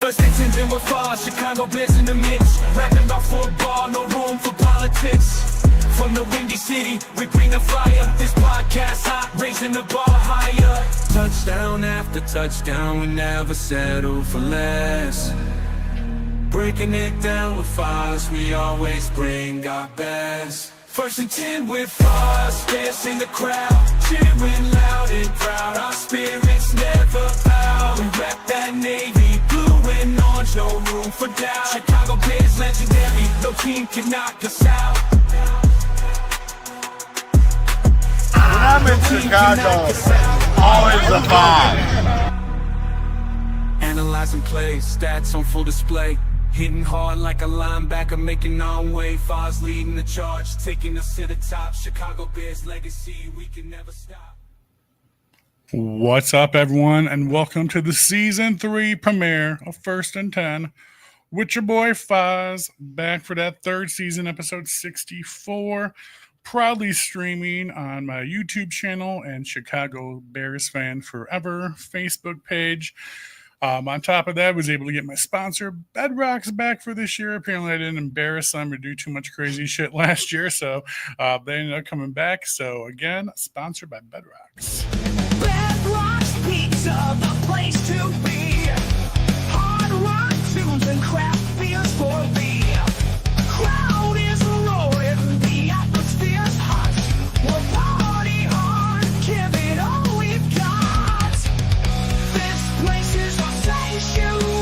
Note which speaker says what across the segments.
Speaker 1: First intending with Foz, Chicago Bears in the mix. Rapping about football, no room for politics. From the Windy City, we bring the fire. This podcast hot, raising the bar higher. Touchdown after touchdown, we never settle for less. Breaking it down with Foz, we always bring our best. First and 10 with Foz, dance in the crowd, cheering loud and proud. Our spirits never bow. We rap that navy, blue and orange, no room for doubt. Chicago Bears legendary, no team can knock us out.
Speaker 2: When I'm in Chicago, always the vibe.
Speaker 1: Analyzing plays, stats on full display. Hitting hard like a linebacker, making our way. Foz leading the charge, taking us to the top. Chicago Bears legacy, we can never stop.
Speaker 3: What's up, everyone, and welcome to the Season 3 premiere of First and 10 with your boy Foz, back for that third season, episode 64, proudly streaming on my YouTube channel and Chicago Bears Fan Forever Facebook page. On top of that, I was able to get my sponsor, Bedrock's, back for this year. Apparently, I didn't embarrass them or do too much crazy shit last year, so they ended up coming back. So, again, sponsored by Bedrock's.
Speaker 4: Bedrock's Pizza, the place to be. Hard rock tunes and craft beers for the crowd is roaring, the atmosphere's hot. We'll party hard, give it all we've got. This place is our sanctuary.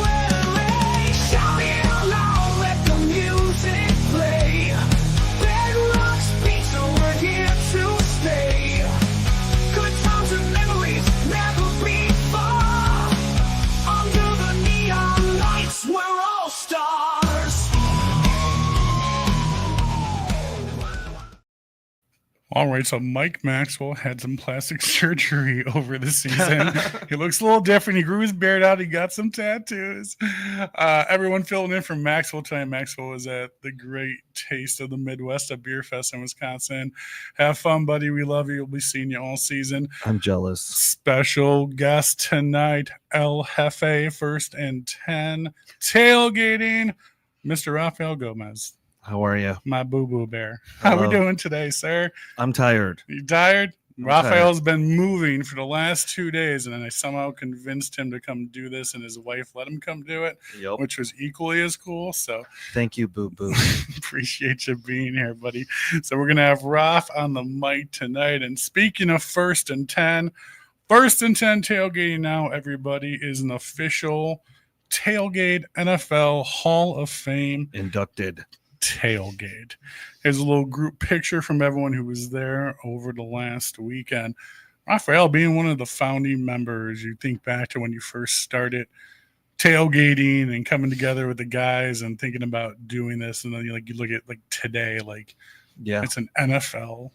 Speaker 4: Shout it aloud, let the music play. Bedrock's Pizza, we're here to stay. Good times and memories never be far. Under the neon lights, we're all stars.
Speaker 3: All right, so Mike Maxwell had some plastic surgery over the season. He looks a little different. He grew his beard out. He got some tattoos. Everyone filling in for Maxwell tonight. Maxwell was at the Great Taste of the Midwest, a beer fest in Wisconsin. Have fun, buddy. We love you. We'll be seeing you all season.
Speaker 5: I'm jealous.
Speaker 3: Special guest tonight, El Jefe, First and 10, tailgating, Mr. Rafael Gomez.
Speaker 5: How are you?
Speaker 3: My boo-boo bear. How we doing today, sir?
Speaker 5: I'm tired.
Speaker 3: You tired?
Speaker 5: I'm
Speaker 3: Rafael's been moving for the last 2 days, and then I somehow convinced him to come do this, and his wife let him come do it,
Speaker 5: Yep.
Speaker 3: which was equally as cool. So
Speaker 5: Thank you, Boo Boo.
Speaker 3: appreciate you being here, buddy. So we're going to have Raf on the mic tonight. And speaking of First and 10, First and 10 tailgating now, everybody, is an official Tailgate NFL Hall of Fame
Speaker 5: Inducted.
Speaker 3: tailgate. Here's a little group picture from everyone who was there over the last weekend. Rafael, being one of the founding members, you think back to when you first started tailgating and coming together with the guys and thinking about doing this, and then you look at like today, like
Speaker 5: Yeah.
Speaker 3: it's an NFL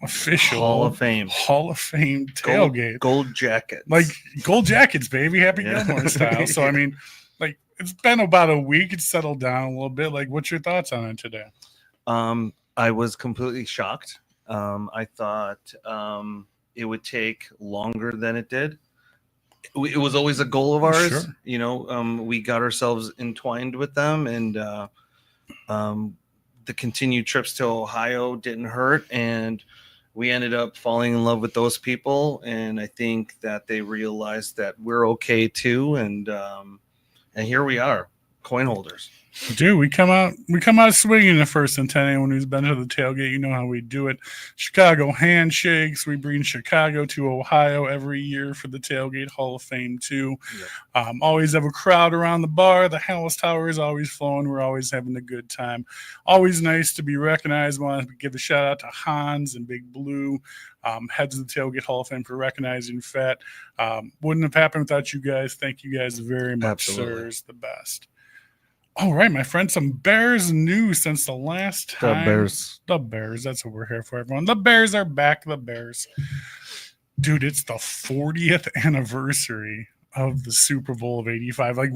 Speaker 3: official
Speaker 5: Hall of Fame.
Speaker 3: tailgate.
Speaker 5: Gold jacket.
Speaker 3: Like gold jackets, baby, Happy
Speaker 5: Yeah.
Speaker 3: Gilmore style. So I mean, like, it's been about a week. It's settled down a little bit. Like, what's your thoughts on it today?
Speaker 5: I was completely shocked. I thought it would take longer than it did. It was always a goal of ours.
Speaker 3: Sure.
Speaker 5: You know, we got ourselves entwined with them, and the continued trips to Ohio didn't hurt, and we ended up falling in love with those people. And I think that they realized that we're okay too. And here we are, coin holders.
Speaker 3: Dude, we come out swinging the First and 10. Anyone who's been to the tailgate, you know how we do it. Chicago handshakes. We bring Chicago to Ohio every year for the Tailgate Hall of Fame too.
Speaker 5: Yep.
Speaker 3: Always have a crowd around the bar. The Hallis Tower is always flowing. We're always having a good time. Always nice to be recognized. Want to give a shout out to Hans and Big Blue, heads of the Tailgate Hall of Fame, for recognizing Fett. Wouldn't have happened without you guys. Thank you guys very much,
Speaker 5: Absolutely.
Speaker 3: sirs. The best. All right, my friend, some Bears news since the last time. The Bears, that's what we're here for, everyone. The Bears are back, the Bears. Dude, it's the 40th anniversary of the Super Bowl of 85. Like,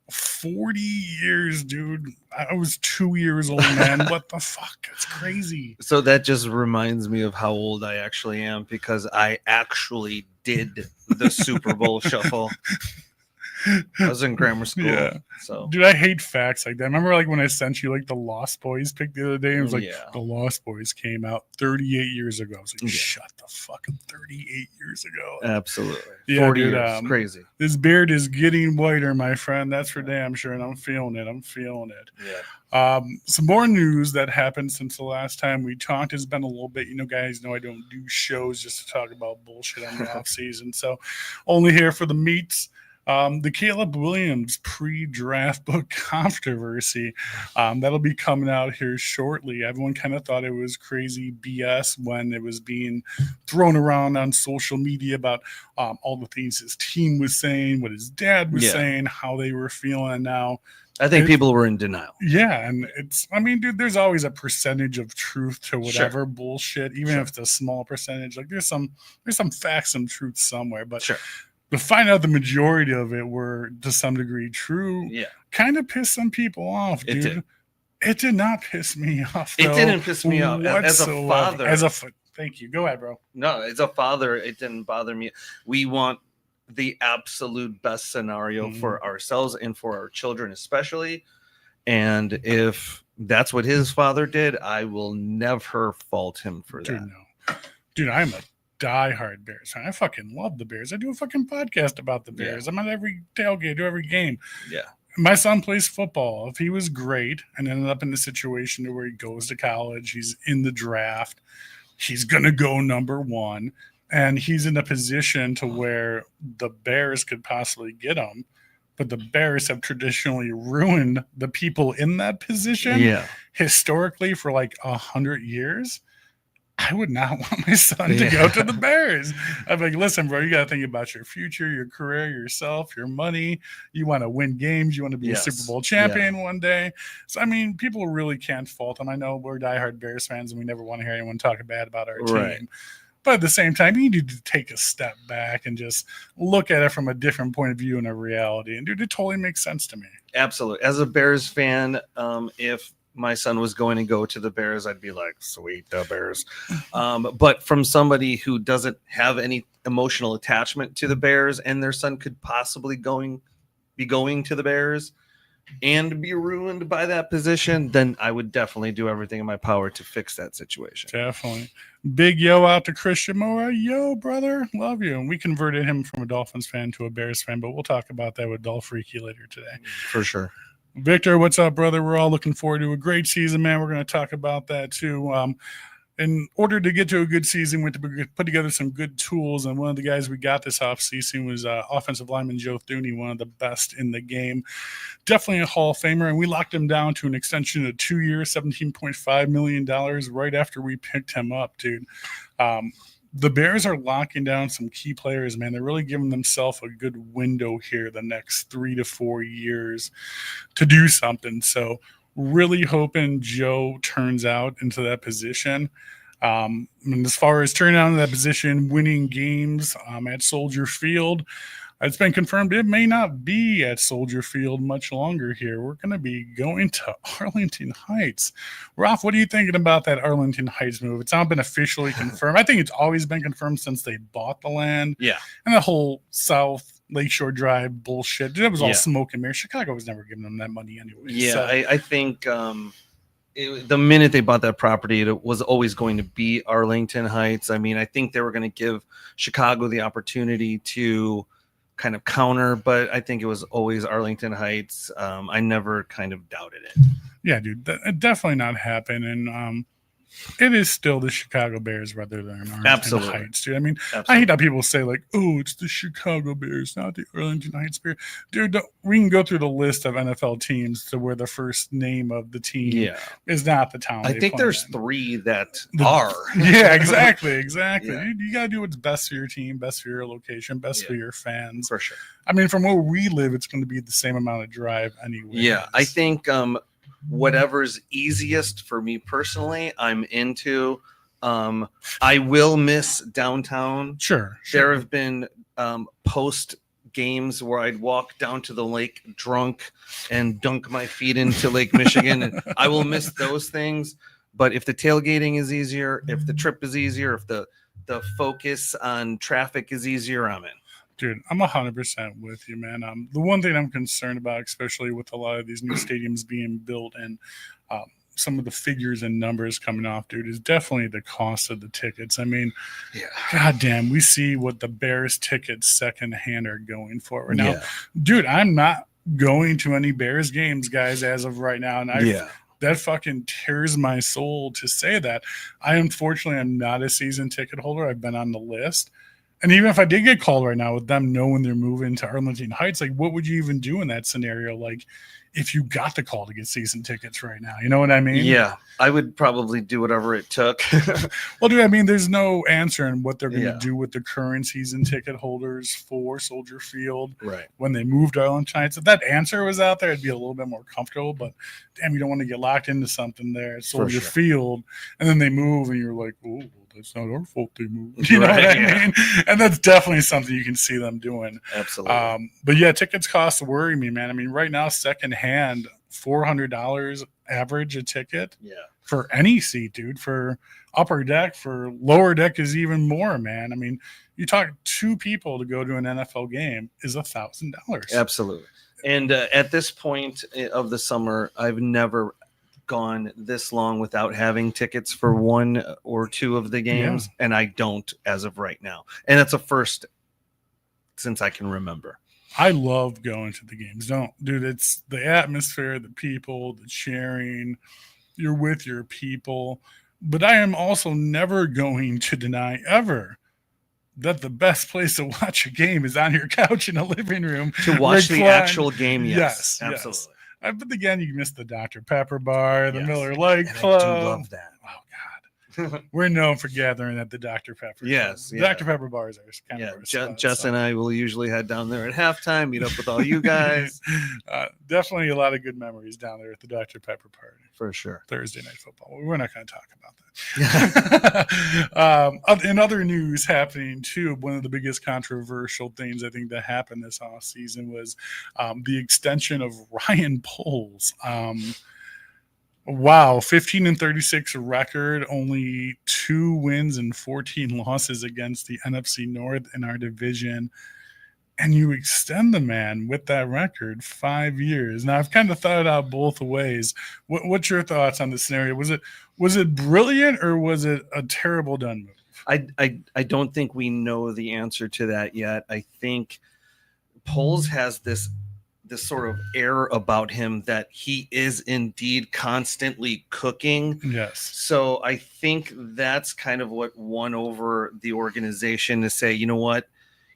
Speaker 3: 40 years, dude. I was 2 years old, man. What the fuck? That's crazy.
Speaker 5: So that just reminds me of how old I actually am, because I actually did the Super Bowl shuffle. I was in grammar school.
Speaker 3: Yeah.
Speaker 5: So
Speaker 3: Dude, I hate facts like that. I remember like when I sent you like the Lost Boys pick the other day, it was like
Speaker 5: Yeah.
Speaker 3: the Lost Boys came out 38 years ago. I was like,
Speaker 5: Yeah.
Speaker 3: shut the fuck up, 38 years ago.
Speaker 5: absolutely.
Speaker 3: Yeah,
Speaker 5: 40
Speaker 3: dude,
Speaker 5: years. Crazy.
Speaker 3: This beard is getting whiter, my friend. That's for damn sure, and I'm feeling it.
Speaker 5: Yeah.
Speaker 3: Some more news that happened since the last time we talked has been a little bit. You know, guys know I don't do shows just to talk about bullshit on the off season, so only here for the meats. The Caleb Williams pre-draft book controversy that'll be coming out here shortly. Everyone kind of thought it was crazy BS when it was being thrown around on social media about all the things his team was saying, what his dad was saying, how they were feeling. Now,
Speaker 5: I think people were in denial.
Speaker 3: yeah, and I mean, dude, there's always a percentage of truth to whatever bullshit, even if it's a small percentage. Like there's some facts and truth somewhere, but to find out the majority of it were to some degree true, kind of pissed some people off, dude. It did not piss me off.
Speaker 5: It didn't piss me off as a father.
Speaker 3: Thank you. Go ahead, bro.
Speaker 5: No, as a father, it didn't bother me. We want the absolute best scenario for ourselves and for our children, especially. And if that's what his father did, I will never fault him for that.
Speaker 3: No. Dude, I'm a diehard Bears fan. I fucking love the Bears. I do a fucking podcast about the Bears. I'm at every tailgate, do every game.
Speaker 5: Yeah.
Speaker 3: My son plays football. If he was great and ended up in the situation where he goes to college, he's in the draft, he's going to go number one, and he's in a position to where the Bears could possibly get him, but the Bears have traditionally ruined the people in that position historically for like 100 years. I would not want my son to go to the Bears. I'm like, listen, bro, you got to think about your future, your career, yourself, your money. You want to win games. You want to be a Super Bowl champion one day. So, I mean, people really can't fault him. I know we're diehard Bears fans and we never want to hear anyone talk bad about our team. But at the same time, you need to take a step back and just look at it from a different point of view and a reality. And, dude, it totally makes sense to me.
Speaker 5: Absolutely. As a Bears fan, if my son was going to go to the Bears, I'd be like, sweet, the Bears. But from somebody who doesn't have any emotional attachment to the Bears and their son could possibly be going to the Bears and be ruined by that position, then I would definitely do everything in my power to fix that situation.
Speaker 3: Definitely. Big yo out to Christian Mora. Yo, brother, love you. And we converted him from a Dolphins fan to a Bears fan, but we'll talk about that with Dolphreaky later today.
Speaker 5: For sure.
Speaker 3: Victor, what's up, brother? We're all looking forward to a great season, man. We're going to talk about that too. In order to get to a good season, we had to put together some good tools, and one of the guys we got this offseason was offensive lineman Joe Thuney, one of the best in the game. Definitely a Hall of Famer, and we locked him down to an extension of 2 years, $17.5 million right after we picked him up, dude. The Bears are locking down some key players, man. They're really giving themselves a good window here the next 3 to 4 years to do something. So really hoping Joe turns out into that position. And as far as turning out in that position, winning games at Soldier Field, it's been confirmed it may not be at Soldier Field much longer here. We're going to be going to Arlington Heights. Ralph, what are you thinking about that Arlington Heights move? It's not been officially confirmed. I think it's always been confirmed since they bought the land. Yeah. And the whole South Lakeshore Drive bullshit. It was all smoke and mirrors. Chicago was never giving them that money anyway.
Speaker 5: Yeah,
Speaker 3: so.
Speaker 5: I think the minute they bought that property, it was always going to be Arlington Heights. I mean, I think they were going to give Chicago the opportunity to kind of counter, but I think it was always Arlington Heights. I never kind of doubted it.
Speaker 3: Yeah, dude, that definitely not happen. And it is still the Chicago Bears rather than Arlington Heights, dude. I mean, I hate how people say, like, oh, it's the Chicago Bears, not the Arlington Heights Bears. Dude, we can go through the list of NFL teams to where the first name of the team is not the town.
Speaker 5: I think there's 3 that are.
Speaker 3: Yeah, exactly. Yeah. You got to do what's best for your team, best for your location, best for your fans.
Speaker 5: For sure.
Speaker 3: I mean, from where we live, it's going to be the same amount of drive anyway.
Speaker 5: Yeah, I think whatever's easiest for me personally, I'm into. I will miss downtown.
Speaker 3: Sure.
Speaker 5: There have been post games where I'd walk down to the lake drunk and dunk my feet into Lake Michigan. And I will miss those things. But if the tailgating is easier, if the trip is easier, if the focus on traffic is easier, I'm in.
Speaker 3: Dude, I'm 100% with you, man. The one thing I'm concerned about, especially with a lot of these new stadiums being built and some of the figures and numbers coming off, dude, is definitely the cost of the tickets. I mean, goddamn, we see what the Bears tickets secondhand are going for right now. Dude, I'm not going to any Bears games, guys, as of right now. And that fucking tears my soul to say that. I unfortunately am not a season ticket holder. I've been on the list. And even if I did get called right now with them knowing they're moving to Arlington Heights, like, what would you even do in that scenario? Like, if you got the call to get season tickets right now, you know what I mean?
Speaker 5: Yeah, I would probably do whatever it took.
Speaker 3: Well, dude, I mean, there's no answer in what they're going to do with the current season ticket holders for Soldier Field when they moved to Arlington Heights. If that answer was out there, it'd be a little bit more comfortable. But damn, you don't want to get locked into something there at Soldier Field, and then they move, and you're like, oh, that's not our fault they moved. You know what I mean? And that's definitely something you can see them doing.
Speaker 5: Absolutely.
Speaker 3: But yeah, tickets cost worry me, man. I mean, right now, secondhand, $400 average a ticket for any seat, dude. For upper deck, for lower deck is even more, man. I mean, you talk 2 people to go to an NFL game is $1,000.
Speaker 5: Absolutely. And at this point of the summer, I've never gone this long without having tickets for 1 or 2 of the games, and I don't as of right now. And that's a first since I can remember.
Speaker 3: I love going to the games. Dude, it's the atmosphere, the people, the cheering. You're with your people. But I am also never going to deny ever that the best place to watch a game is on your couch in a living room.
Speaker 5: To watch the actual game, yes. Absolutely.
Speaker 3: Yes. But again, you missed the Dr. Pepper bar, the Miller Lite Club.
Speaker 5: I do love that.
Speaker 3: Oh, God. We're known for gathering at the Dr. Pepper.
Speaker 5: Yes.
Speaker 3: Dr. Pepper bars are kind of
Speaker 5: Jess and I will usually head down there at halftime, meet up with all you guys.
Speaker 3: Definitely a lot of good memories down there at the Dr. Pepper party.
Speaker 5: For sure.
Speaker 3: Thursday Night Football. We're not going to talk about that. In other news happening too, one of the biggest controversial things I think that happened this offseason was the extension of Ryan Poles. Wow, 15-36 record, only 2 wins and 14 losses against the NFC North in our division. And you extend the man with that record 5 years. Now, I've kind of thought it out both ways. What's your thoughts on the scenario? Was it brilliant or was it a terrible done move?
Speaker 5: I don't think we know the answer to that yet. I think Poles has this sort of air about him that he is indeed constantly cooking.
Speaker 3: Yes.
Speaker 5: So I think that's kind of what won over the organization to say, you know what?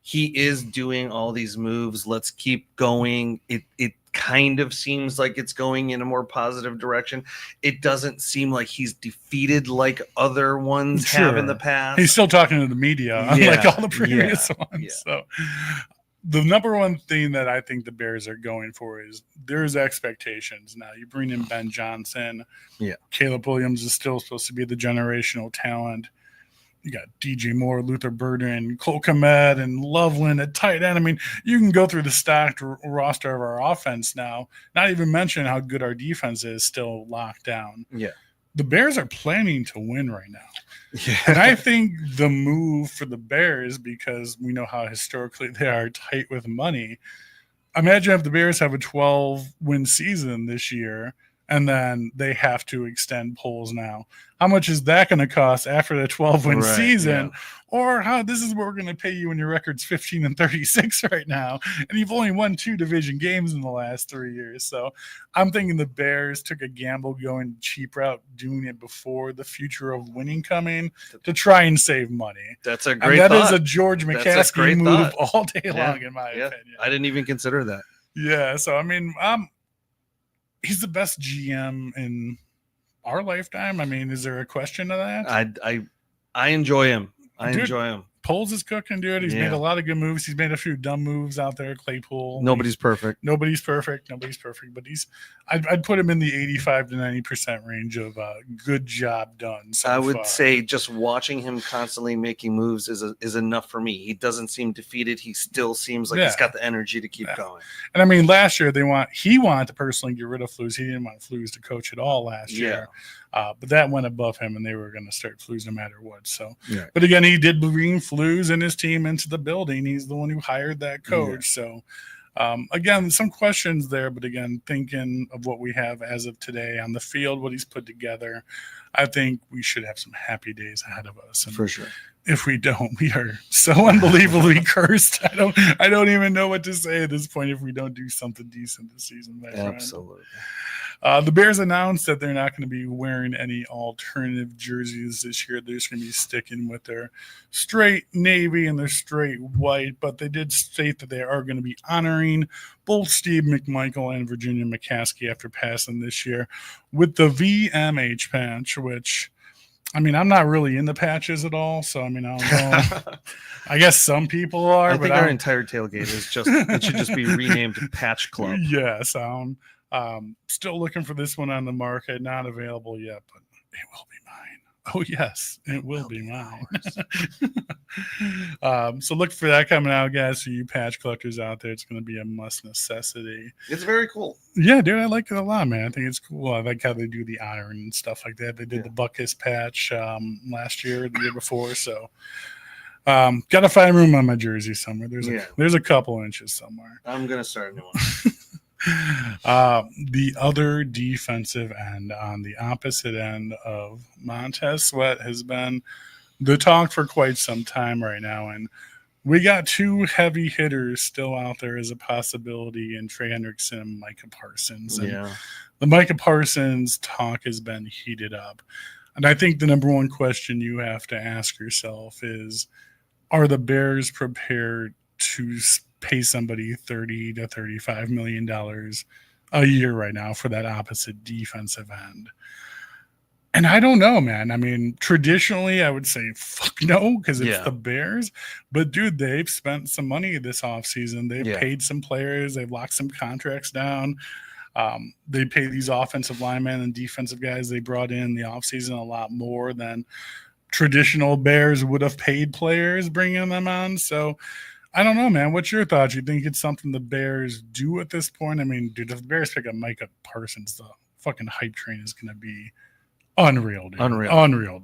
Speaker 5: He is doing all these moves. Let's keep going. It kind of seems like it's going in a more positive direction. It doesn't seem like he's defeated like other ones have in the past.
Speaker 3: He's still talking to the media, unlike all the previous ones.
Speaker 5: Yeah.
Speaker 3: So the number one thing that I think the Bears are going for is there's expectations. Now you bring in Ben Johnson.
Speaker 5: Yeah.
Speaker 3: Caleb Williams is still supposed to be the generational talent. You got DJ Moore, Luther Burden, Cole Kmet, and Loveland at tight end. I mean, you can go through the stacked roster of our offense now, not even mention how good our defense is still locked down.
Speaker 5: Yeah.
Speaker 3: The Bears are planning to win right now.
Speaker 5: Yeah.
Speaker 3: And I think the move for the Bears, because we know how historically they are tight with money, imagine if the Bears have a 12-win season this year, and then they have to extend Poles now. How much is that going to cost after the 12-win season? Yeah. Or how this is what we're going to pay you when your record's 15-36 right now, and you've only won 2 division games in the last 3 years. So I'm thinking the Bears took a gamble going cheap route, doing it before the future of winning coming to try and save money.
Speaker 5: That's a great
Speaker 3: thought. That is a
Speaker 5: thought.
Speaker 3: George McCaskey move all day
Speaker 5: Yeah.
Speaker 3: long, in my opinion.
Speaker 5: I didn't even consider that.
Speaker 3: Yeah, so I mean, he's the best GM in our lifetime. I mean, is there a question to that?
Speaker 5: I enjoy him.
Speaker 3: Dude,
Speaker 5: enjoy him.
Speaker 3: Poles is cooking, dude. He's made a lot of good moves. He's made a few dumb moves out there. Claypool.
Speaker 5: Nobody's perfect.
Speaker 3: Nobody's perfect. But I'd put him in the 85 to 90% range of good job done.
Speaker 5: I would say just watching him constantly making moves is enough for me. He doesn't seem defeated. He still seems like he's got the energy to keep going.
Speaker 3: And I mean, last year he wanted to personally get rid of Flus. He didn't want Flus to coach at all last year. But that went above him, and they were going to start Flus no matter what. So, but again, he did bring Flus flews in his team into the building. He's the one who hired that coach. So, again, some questions there, but again, thinking of what we have as of today on the field, what he's put together, I think we should have some happy days ahead of us. And
Speaker 5: For sure.
Speaker 3: if we don't, we are so unbelievably cursed. I don't even know what to say at this point if we don't do something decent this season, my friend.
Speaker 5: Absolutely.
Speaker 3: The Bears announced that they're not going to be wearing any alternative jerseys this year. They're just going to be sticking with their straight navy and their straight white, but they did state that they are going to be honoring both Steve McMichael and Virginia McCaskey after passing this year with the VMH patch, which, I mean, I'm not really into patches at all, so I mean, I don't know. I guess some people are.
Speaker 5: I think our entire tailgate is just, it should just be renamed Patch Club.
Speaker 3: Yes. Still looking for this one on the market, not available yet, but it will be mine. Oh yes, it will be mine. So look for that coming out, guys. For you patch collectors out there, it's going to be a must necessity.
Speaker 5: It's very cool.
Speaker 3: Yeah, dude, I like it a lot, man. I think it's cool. I like how they do the iron and stuff like that. They did the Buckus patch last year, the year before. So got to find room on my jersey somewhere. There's a couple inches somewhere.
Speaker 5: I'm gonna start a new one.
Speaker 3: The other defensive end on the opposite end of Montez Sweat has been the talk for quite some time right now, and we got two heavy hitters still out there as a possibility in Trey Hendrickson and Micah Parsons. And the Micah Parsons talk has been heated up, and I think the number one question you have to ask yourself is, are the Bears prepared to pay somebody $30 to $35 million a year right now for that opposite defensive end? And I don't know, man. I mean, traditionally, I would say fuck no, because it's the Bears. But, dude, they've spent some money this offseason. They've paid some players. They've locked some contracts down. They pay these offensive linemen and defensive guys they brought in the offseason a lot more than traditional Bears would have paid players bringing them on. So, I don't know, man. What's your thoughts? You think it's something the Bears do at this point? I mean, dude, if the Bears pick up Micah Parsons, the fucking hype train is going to be unreal, dude. Unreal,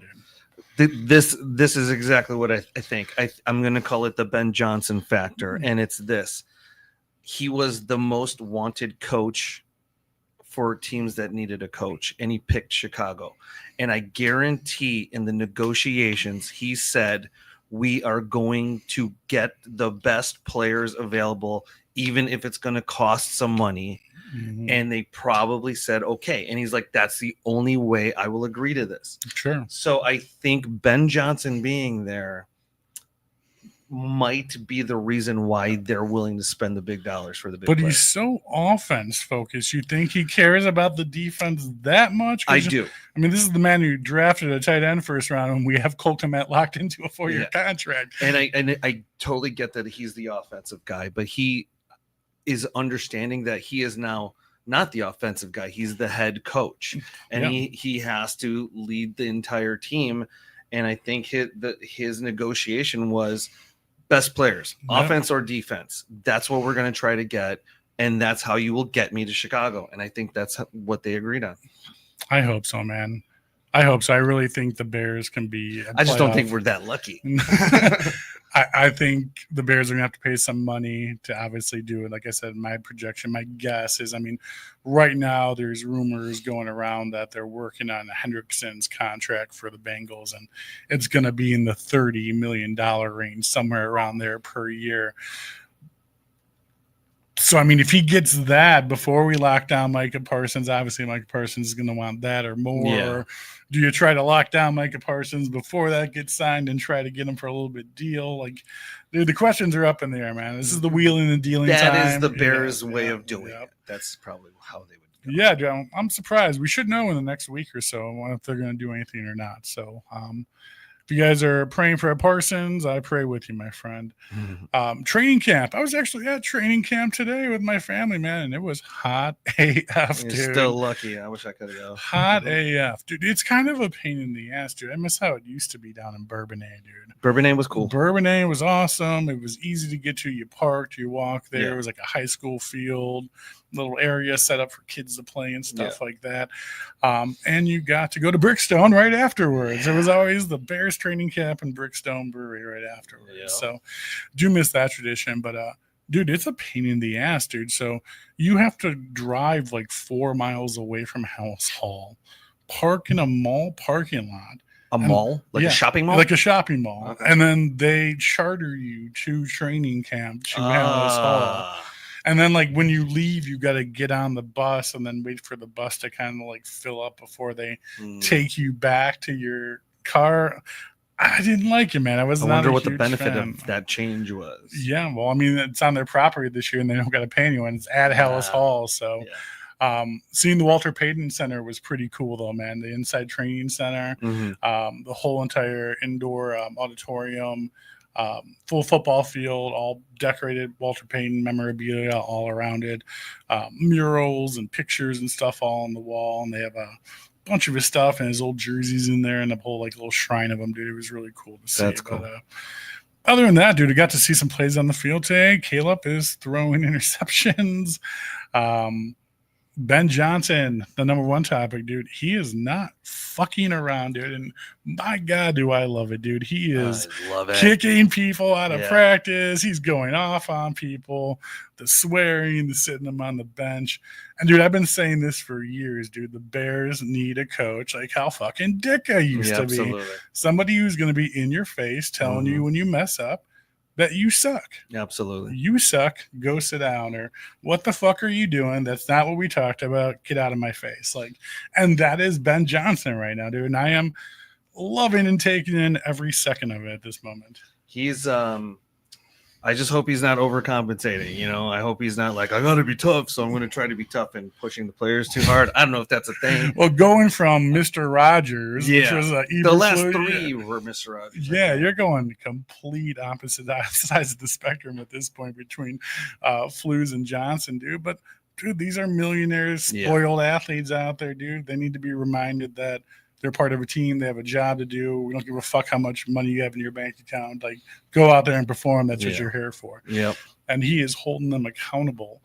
Speaker 3: dude.
Speaker 5: This is exactly what I think. I'm going to call it the Ben Johnson factor, and it's this. He was the most wanted coach for teams that needed a coach, and he picked Chicago. And I guarantee in the negotiations, he said, we are going to get the best players available, even if it's going to cost some money. Mm-hmm. And they probably said, okay. And he's like, that's the only way I will agree to this.
Speaker 3: Sure.
Speaker 5: So I think Ben Johnson being there might be the reason why they're willing to spend the big dollars for the big players.
Speaker 3: He's so offense focused. You think he cares about the defense that much?
Speaker 5: I do.
Speaker 3: I mean, this is the man who drafted a tight end first round, and we have Cole Kmet locked into a 4-year contract.
Speaker 5: And I totally get that he's the offensive guy, but he is understanding that he is now not the offensive guy. He's the head coach, and he has to lead the entire team. And I think his negotiation was best players, offense or defense. That's what we're going to try to get, and that's how you will get me to Chicago. And I think that's what they agreed on.
Speaker 3: I hope so, man. I hope so. I really think the Bears can be.
Speaker 5: I just don't think we're that lucky.
Speaker 3: I think the Bears are going to have to pay some money to obviously do it. Like I said, my projection, my guess is, I mean, right now there's rumors going around that they're working on Hendrickson's contract for the Bengals, and it's going to be in the $30 million range, somewhere around there per year. So, I mean, if he gets that before we lock down Micah Parsons, obviously Micah Parsons is going to want that or more. Yeah. Do you try to lock down Micah Parsons before that gets signed and try to get him for a little bit deal? Like, dude, the questions are up in the air, man. This is the wheeling and dealing time.
Speaker 5: That is the Bears' way of doing it. That's probably how they would go.
Speaker 3: Yeah, dude, I'm surprised. We should know in the next week or so if they're going to do anything or not. So, if you guys are praying for Parsons, I pray with you, my friend. Training camp. I was actually at training camp today with my family, man, and it was hot AF, dude.
Speaker 5: You're still lucky. I wish I could go.
Speaker 3: Hot AF, dude. It's kind of a pain in the ass, dude. I miss how it used to be down in Bourbonnais, dude.
Speaker 5: Bourbonnais was cool.
Speaker 3: Bourbonnais was awesome. It was easy to get to. You parked, you walked there. Yeah. It was like a high school field, little area set up for kids to play and stuff like that. And you got to go to Brickstone right afterwards. There was always the Bears training camp in Brickstone Brewery right afterwards.
Speaker 5: Yeah.
Speaker 3: So do miss that tradition, but dude, it's a pain in the ass, dude. So you have to drive like 4 miles away from House Hall, park in a mall parking lot.
Speaker 5: A mall? Like
Speaker 3: yeah,
Speaker 5: a shopping mall?
Speaker 3: Like a shopping mall.
Speaker 5: Okay.
Speaker 3: And then they charter you to training camp to House Hall. And then, like, when you leave, you got to get on the bus and then wait for the bus to kind of, like, fill up before they take you back to your car. I didn't like it, man. I
Speaker 5: wonder what the benefit of that change was.
Speaker 3: Yeah, well, I mean, it's on their property this year, and they don't got to pay anyone. It's at House Hall, so...
Speaker 5: Yeah.
Speaker 3: Seeing the Walter Payton Center was pretty cool, though, man. The inside training center, the whole entire indoor auditorium, full football field, all decorated Walter Payton memorabilia all around it, murals and pictures and stuff all on the wall. And they have a bunch of his stuff and his old jerseys in there and a whole like little shrine of them, dude. It was really cool to see.
Speaker 5: That's cool.
Speaker 3: But, other than that, dude, I got to see some plays on the field today. Caleb is throwing interceptions. Ben Johnson, the number one topic, dude, he is not fucking around, dude. And my God, do I love it, dude. He is kicking people out of practice. He's going off on people, the swearing, the sitting them on the bench. And, dude, I've been saying this for years, dude. The Bears need a coach like how fucking Dick I used to be. Somebody who's going to be in your face telling you when you mess up that you suck.
Speaker 5: Absolutely.
Speaker 3: You suck. Go sit down. Or what the fuck are you doing? That's not what we talked about. Get out of my face. Like, and that is Ben Johnson right now, dude. And I am loving and taking in every second of it at this moment.
Speaker 5: He's I just hope he's not overcompensating. You know, I hope he's not like, I got to be tough, so I'm going to try to be tough and pushing the players too hard. I don't know if that's a thing.
Speaker 3: Well, going from Mr. Rogers, which was
Speaker 5: the last three were Mr. Rogers.
Speaker 3: Yeah, you're going complete opposite sides of the spectrum at this point between Flews and Johnson, dude. But, dude, these are millionaires, spoiled athletes out there, dude. They need to be reminded that they're part of a team. They have a job to do. We don't give a fuck how much money you have in your bank account. Like, go out there and perform. That's what you're here for.
Speaker 5: Yep.
Speaker 3: And he is holding them accountable.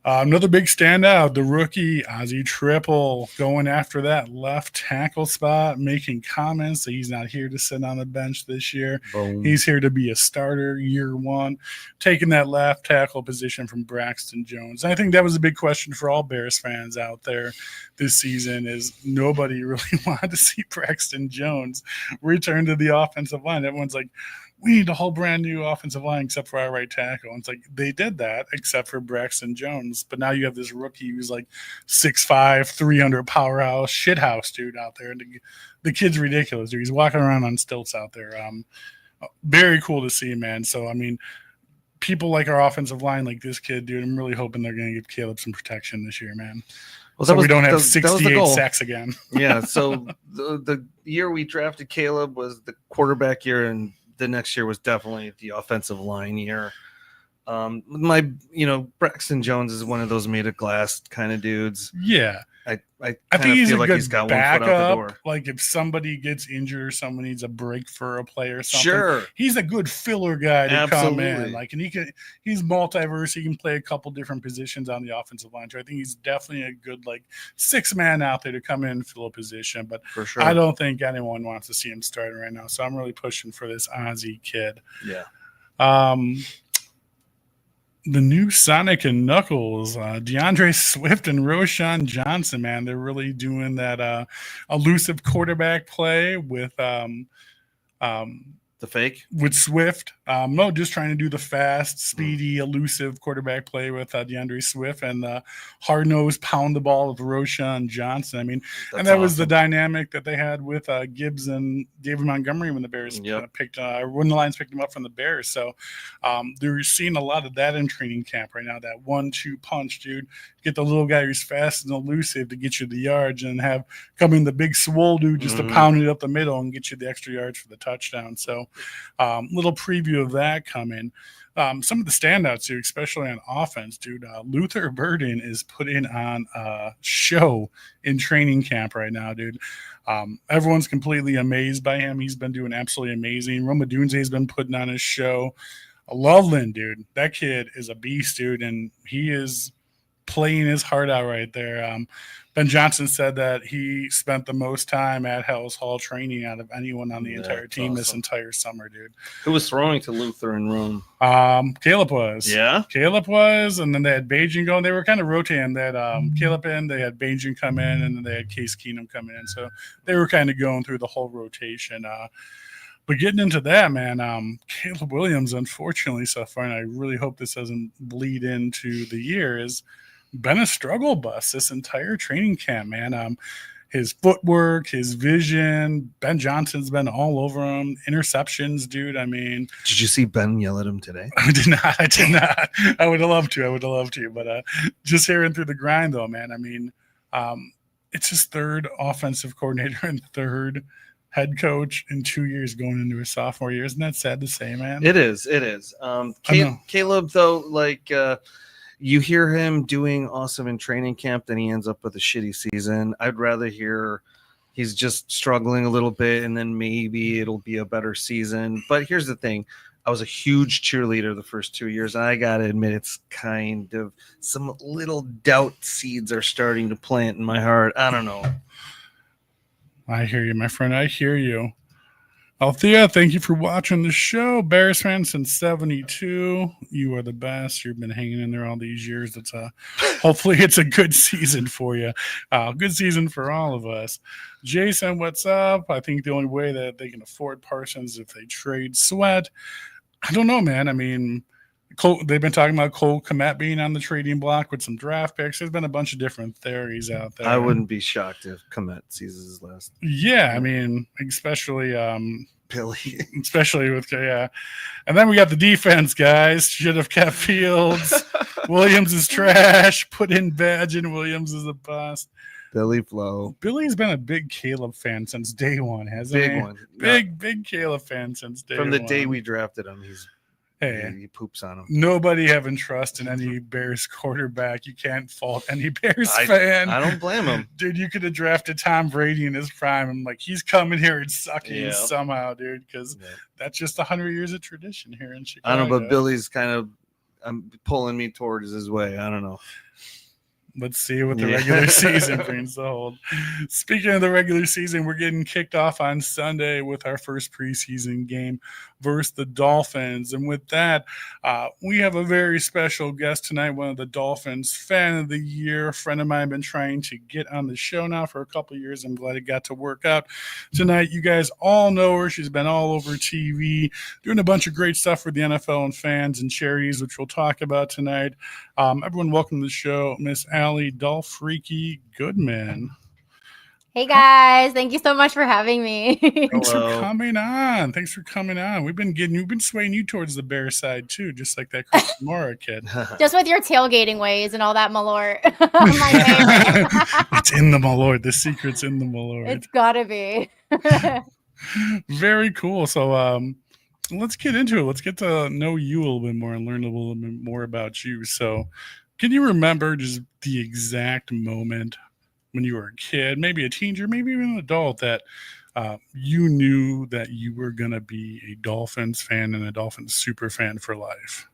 Speaker 3: Another big standout, the rookie Ozzie Triple going after that left tackle spot, making comments that he's not here to sit on the bench this year.
Speaker 5: Boom.
Speaker 3: He's here to be a starter year one, taking that left tackle position from Braxton Jones. And I think that was a big question for all Bears fans out there this season is nobody really wanted to see Braxton Jones return to the offensive line. Everyone's like, we need a whole brand new offensive line except for our right tackle. And it's like they did that except for Braxton Jones. But now you have this rookie who's like 6'5", 300 powerhouse shithouse dude out there. And the kid's ridiculous, dude. He's walking around on stilts out there. Very cool to see, man. So, I mean, people like our offensive line, like this kid, dude, I'm really hoping they're going to give Caleb some protection this year, man. Well, so we don't have 68 sacks again.
Speaker 5: Yeah, so the year we drafted Caleb was the quarterback year, and the next year was definitely the offensive line year. Braxton Jones is one of those made of glass kind of dudes.
Speaker 3: Yeah.
Speaker 5: I
Speaker 3: think he's
Speaker 5: feel
Speaker 3: a
Speaker 5: like
Speaker 3: good
Speaker 5: he's got
Speaker 3: backup.
Speaker 5: 1 foot out the door.
Speaker 3: Like if somebody gets injured or someone needs a break for a play or something.
Speaker 5: Sure.
Speaker 3: He's a good filler guy to come in. Like, and he's multiverse. He can play a couple different positions on the offensive line. So I think he's definitely a good like 6-man out there to come in and fill a position. But
Speaker 5: for sure,
Speaker 3: I don't think anyone wants to see him starting right now. So I'm really pushing for this Ozzie kid.
Speaker 5: Yeah.
Speaker 3: The new Sonic and Knuckles, DeAndre Swift and Roshan Johnson, man, they're really doing that elusive quarterback play with
Speaker 5: the fake
Speaker 3: with Swift. No, just trying to do the fast, speedy, elusive quarterback play with DeAndre Swift and the hard-nosed pound the ball with Roshan Johnson. I mean, and that was the dynamic that they had with Gibbs and David Montgomery when the Bears when the Lions picked him up from the Bears. So they're seeing a lot of that in training camp right now, that 1-2 punch, dude. Get the little guy who's fast and elusive to get you the yards and have come in the big swole dude just to pound it up the middle and get you the extra yards for the touchdown. So little preview of that coming. Some of the standouts, dude, especially on offense, dude. Luther Burden is putting on a show in training camp right now, dude. Everyone's completely amazed by him. He's been doing absolutely amazing. Roma Dunze has been putting on his show. Loveland, dude. That kid is a beast, dude, and he is playing his heart out right there. Ben Johnson said that he spent the most time at Hell's Hall training out of anyone on the entire team this entire summer, dude.
Speaker 5: Who was throwing to Luther and Rome?
Speaker 3: Caleb was.
Speaker 5: Yeah?
Speaker 3: Caleb was, and then they had Beijing going. They were kind of rotating. They had Caleb in, they had Beijing come in, and then they had Case Keenum come in. So they were kind of going through the whole rotation. But getting into that, man, Caleb Williams, unfortunately, so far, and I really hope this doesn't bleed into the year, is been a struggle bus this entire training camp, man. His footwork, his vision, Ben Johnson's been all over him. Interceptions, dude. I mean,
Speaker 5: did you see Ben yell at him today?
Speaker 3: I did not. I would have loved to. But just hearing through the grind, though, man. I mean, it's his third offensive coordinator and third head coach in 2 years going into his sophomore year. Isn't that sad to say, man?
Speaker 5: It is. Caleb, though, like you hear him doing awesome in training camp, then he ends up with a shitty season. I'd rather hear he's just struggling a little bit, and then maybe it'll be a better season. But here's the thing. I was a huge cheerleader the first 2 years, and I got to admit it's kind of some little doubt seeds are starting to plant in my heart. I don't know.
Speaker 3: I hear you, my friend. I hear you. Althea, thank you for watching the show. Bears fan since 72. You are the best. You've been hanging in there all these years. It's hopefully it's a good season for you. Good season for all of us. Jason, what's up? I think the only way that they can afford Parsons is if they trade Sweat. I don't know, man. I mean, they've been talking about Cole Kmet being on the trading block with some draft picks. There's been a bunch of different theories out there.
Speaker 5: I wouldn't be shocked if Kmet sees his last.
Speaker 3: Yeah, I mean, especially
Speaker 5: Billy.
Speaker 3: Especially with and then we got the defense guys. Should have kept Fields. Williams is trash. Put in Badge and Williams is a bust.
Speaker 5: Billy Flo.
Speaker 3: Billy's been a big Caleb fan since day one, hasn't he?
Speaker 5: Big one.
Speaker 3: Big Caleb fan since day one.
Speaker 5: From the day we drafted him, he poops on him.
Speaker 3: Nobody having trust in any Bears quarterback. You can't fault any Bears fan.
Speaker 5: I don't blame him.
Speaker 3: Dude, you could have drafted Tom Brady in his prime. I'm like, he's coming here and sucking somehow, dude, because that's just 100 years of tradition here in Chicago.
Speaker 5: I don't know, but Billy's kind of pulling me towards his way. I don't know.
Speaker 3: Let's see what the regular season brings to hold. Speaking of the regular season, we're getting kicked off on Sunday with our first preseason game versus the Dolphins. And with that, we have a very special guest tonight, one of the Dolphins Fan of the Year. A friend of mine been trying to get on the show now for a couple of years. I'm glad it got to work out tonight. You guys all know her. She's been all over TV, doing a bunch of great stuff for the NFL and fans and charities, which we'll talk about tonight. Everyone, welcome to the show, Miss Allie Dolphreaky Goodman.
Speaker 6: Hey guys, thank you so much for having me.
Speaker 3: Thanks for coming on. We've been swaying you towards the Bear side too, just like that Chris Mora kid.
Speaker 6: Just with your tailgating ways and all that malort.
Speaker 3: It's in the malort. The secret's in the malort.
Speaker 6: It's gotta be.
Speaker 3: Very cool. So let's get into it. Let's get to know you a little bit more and learn a little bit more about you. So can you remember just the exact moment when you were a kid, maybe a teenager, maybe even an adult, that you knew that you were going to be a Dolphins fan and a Dolphins super fan for life?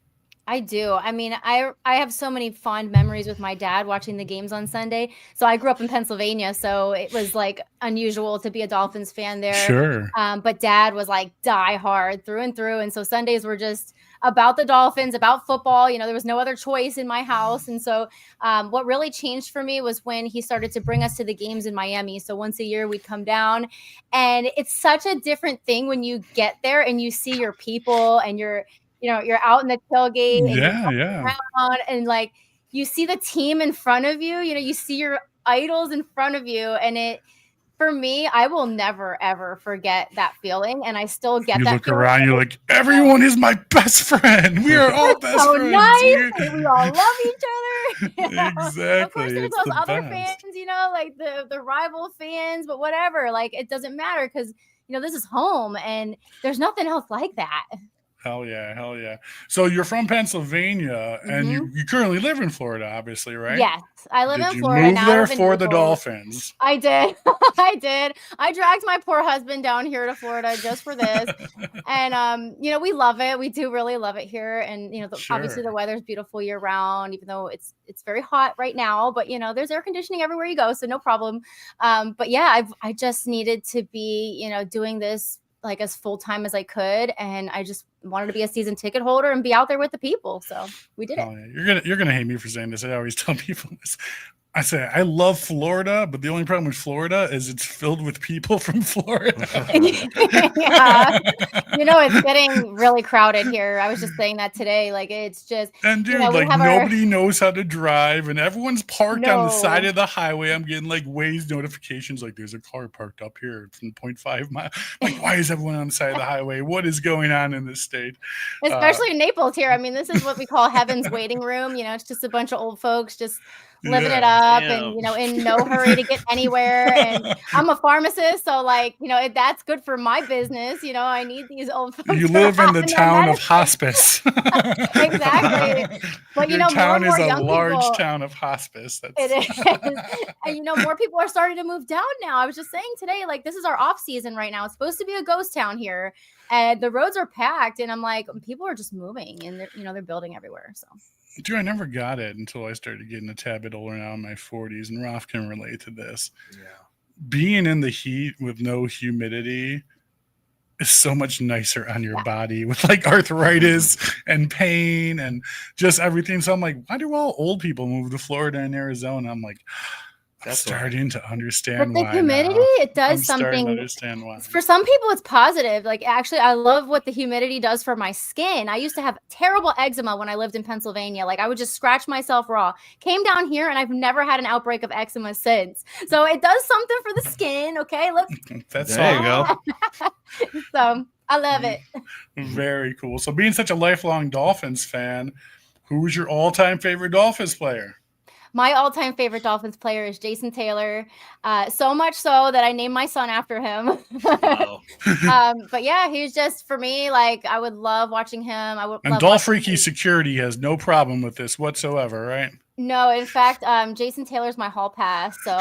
Speaker 6: I do. I mean, I have so many fond memories with my dad watching the games on Sunday. So I grew up in Pennsylvania, so it was like unusual to be a Dolphins fan there.
Speaker 3: Sure.
Speaker 6: But dad was like die hard through and through. And so Sundays were just about the Dolphins, about football. You know, there was no other choice in my house. And so what really changed for me was when he started to bring us to the games in Miami. So once a year we'd come down, and it's such a different thing when you get there and you see your people and you're out in the tailgate and around, and like you see the team in front of you, you see your idols in front of you. And for me, I will never, ever forget that feeling. And I still get that.
Speaker 3: You look around, you're like, everyone is my best friend. We are all best friends.
Speaker 6: Nice.
Speaker 3: Here.
Speaker 6: We all love each other.
Speaker 3: Exactly.
Speaker 6: Of course, there's those other fans, like the rival fans, but whatever. Like, it doesn't matter because, this is home and there's nothing else like that.
Speaker 3: Hell yeah, hell yeah. So you're from Pennsylvania, and you currently live in Florida, obviously, right?
Speaker 6: Yes, I live
Speaker 3: Did
Speaker 6: in
Speaker 3: you
Speaker 6: Florida
Speaker 3: move
Speaker 6: now. I
Speaker 3: there
Speaker 6: live in
Speaker 3: for the
Speaker 6: Naples.
Speaker 3: Dolphins?
Speaker 6: I did. I did. I dragged my poor husband down here to Florida just for this. And we love it. We do really love it here. And obviously the weather's beautiful year round, even though it's very hot right now. But there's air conditioning everywhere you go, so no problem. But yeah, I just needed to be doing this like as full time as I could, and I just wanted to be a season ticket holder and be out there with the people. So we did it.
Speaker 3: Yeah. You're gonna hate me for saying this. I always tell people this. I say I love Florida, but the only problem with Florida is it's filled with people from Florida.
Speaker 6: Yeah. It's getting really crowded here. I was just saying that today. Like it's just
Speaker 3: and dude, like nobody knows how to drive, and everyone's parked on the side of the highway. I'm getting like Waze notifications, like there's a car parked up here from 0.5 miles. Like, why is everyone on the side of the highway? What is going on in this state?
Speaker 6: Especially in Naples here. I mean, this is what we call heaven's waiting room. It's just a bunch of old folks just living it up and in no hurry to get anywhere. And I'm a pharmacist, so like that's good for my business. I need these old folks.
Speaker 3: You live in the town of hospice.
Speaker 6: Exactly. But
Speaker 3: Your town
Speaker 6: more
Speaker 3: is a
Speaker 6: young
Speaker 3: large
Speaker 6: people,
Speaker 3: town of hospice.
Speaker 6: It is. And more people are starting to move down now. I was just saying today, like this is our off season right now. It's supposed to be a ghost town here, and the roads are packed. And I'm like, people are just moving, and they're building everywhere. So.
Speaker 3: Dude, I never got it until I started getting a tad bit older now in my 40s, and Ralph can relate to this.
Speaker 5: Yeah.
Speaker 3: Being in the heat with no humidity is so much nicer on your body with like arthritis and pain and just everything. So I'm like, why do all old people move to Florida and Arizona? I'm like, I'm starting to understand
Speaker 6: why. But the humidity, it does something.
Speaker 3: To understand why.
Speaker 6: For some people, it's positive. Like, actually, I love what the humidity does for my skin. I used to have terrible eczema when I lived in Pennsylvania. Like, I would just scratch myself raw. Came down here, and I've never had an outbreak of eczema since. So it does something for the skin. Okay,
Speaker 5: there you go.
Speaker 6: So I love it.
Speaker 3: Very cool. So, being such a lifelong Dolphins fan, who's your all-time favorite Dolphins player?
Speaker 6: My all-time favorite Dolphins player is Jason Taylor. So much so that I named my son after him.
Speaker 5: Wow.
Speaker 6: But yeah, he's just, for me, like, I would love watching him.
Speaker 3: And Dolphreaky security has no problem with this whatsoever, right?
Speaker 6: No, in fact, Jason Taylor's my hall pass. So,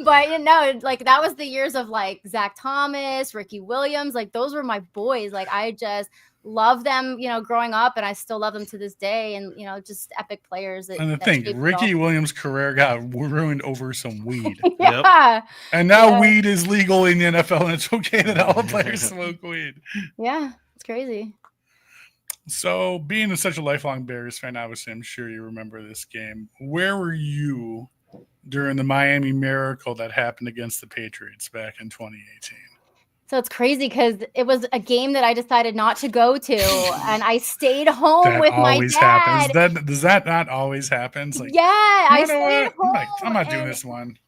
Speaker 6: but like that was the years of like Zach Thomas, Ricky Williams. Like those were my boys. Like I just love them, growing up, and I still love them to this day. And just epic players.
Speaker 3: And the thing, Ricky Williams' career got ruined over some weed.
Speaker 6: Yeah.
Speaker 3: Yep. And now weed is legal in the NFL, and it's okay that all players smoke weed.
Speaker 6: Yeah, it's crazy.
Speaker 3: So, being such a lifelong Bears fan, obviously, I'm sure you remember this game. Where were you during the Miami Miracle that happened against the Patriots back in 2018?
Speaker 6: So it's crazy because it was a game that I decided not to go to, and I stayed home with my dad.
Speaker 3: Does that not always happen? It's like,
Speaker 6: I stayed home.
Speaker 3: I'm not doing this one.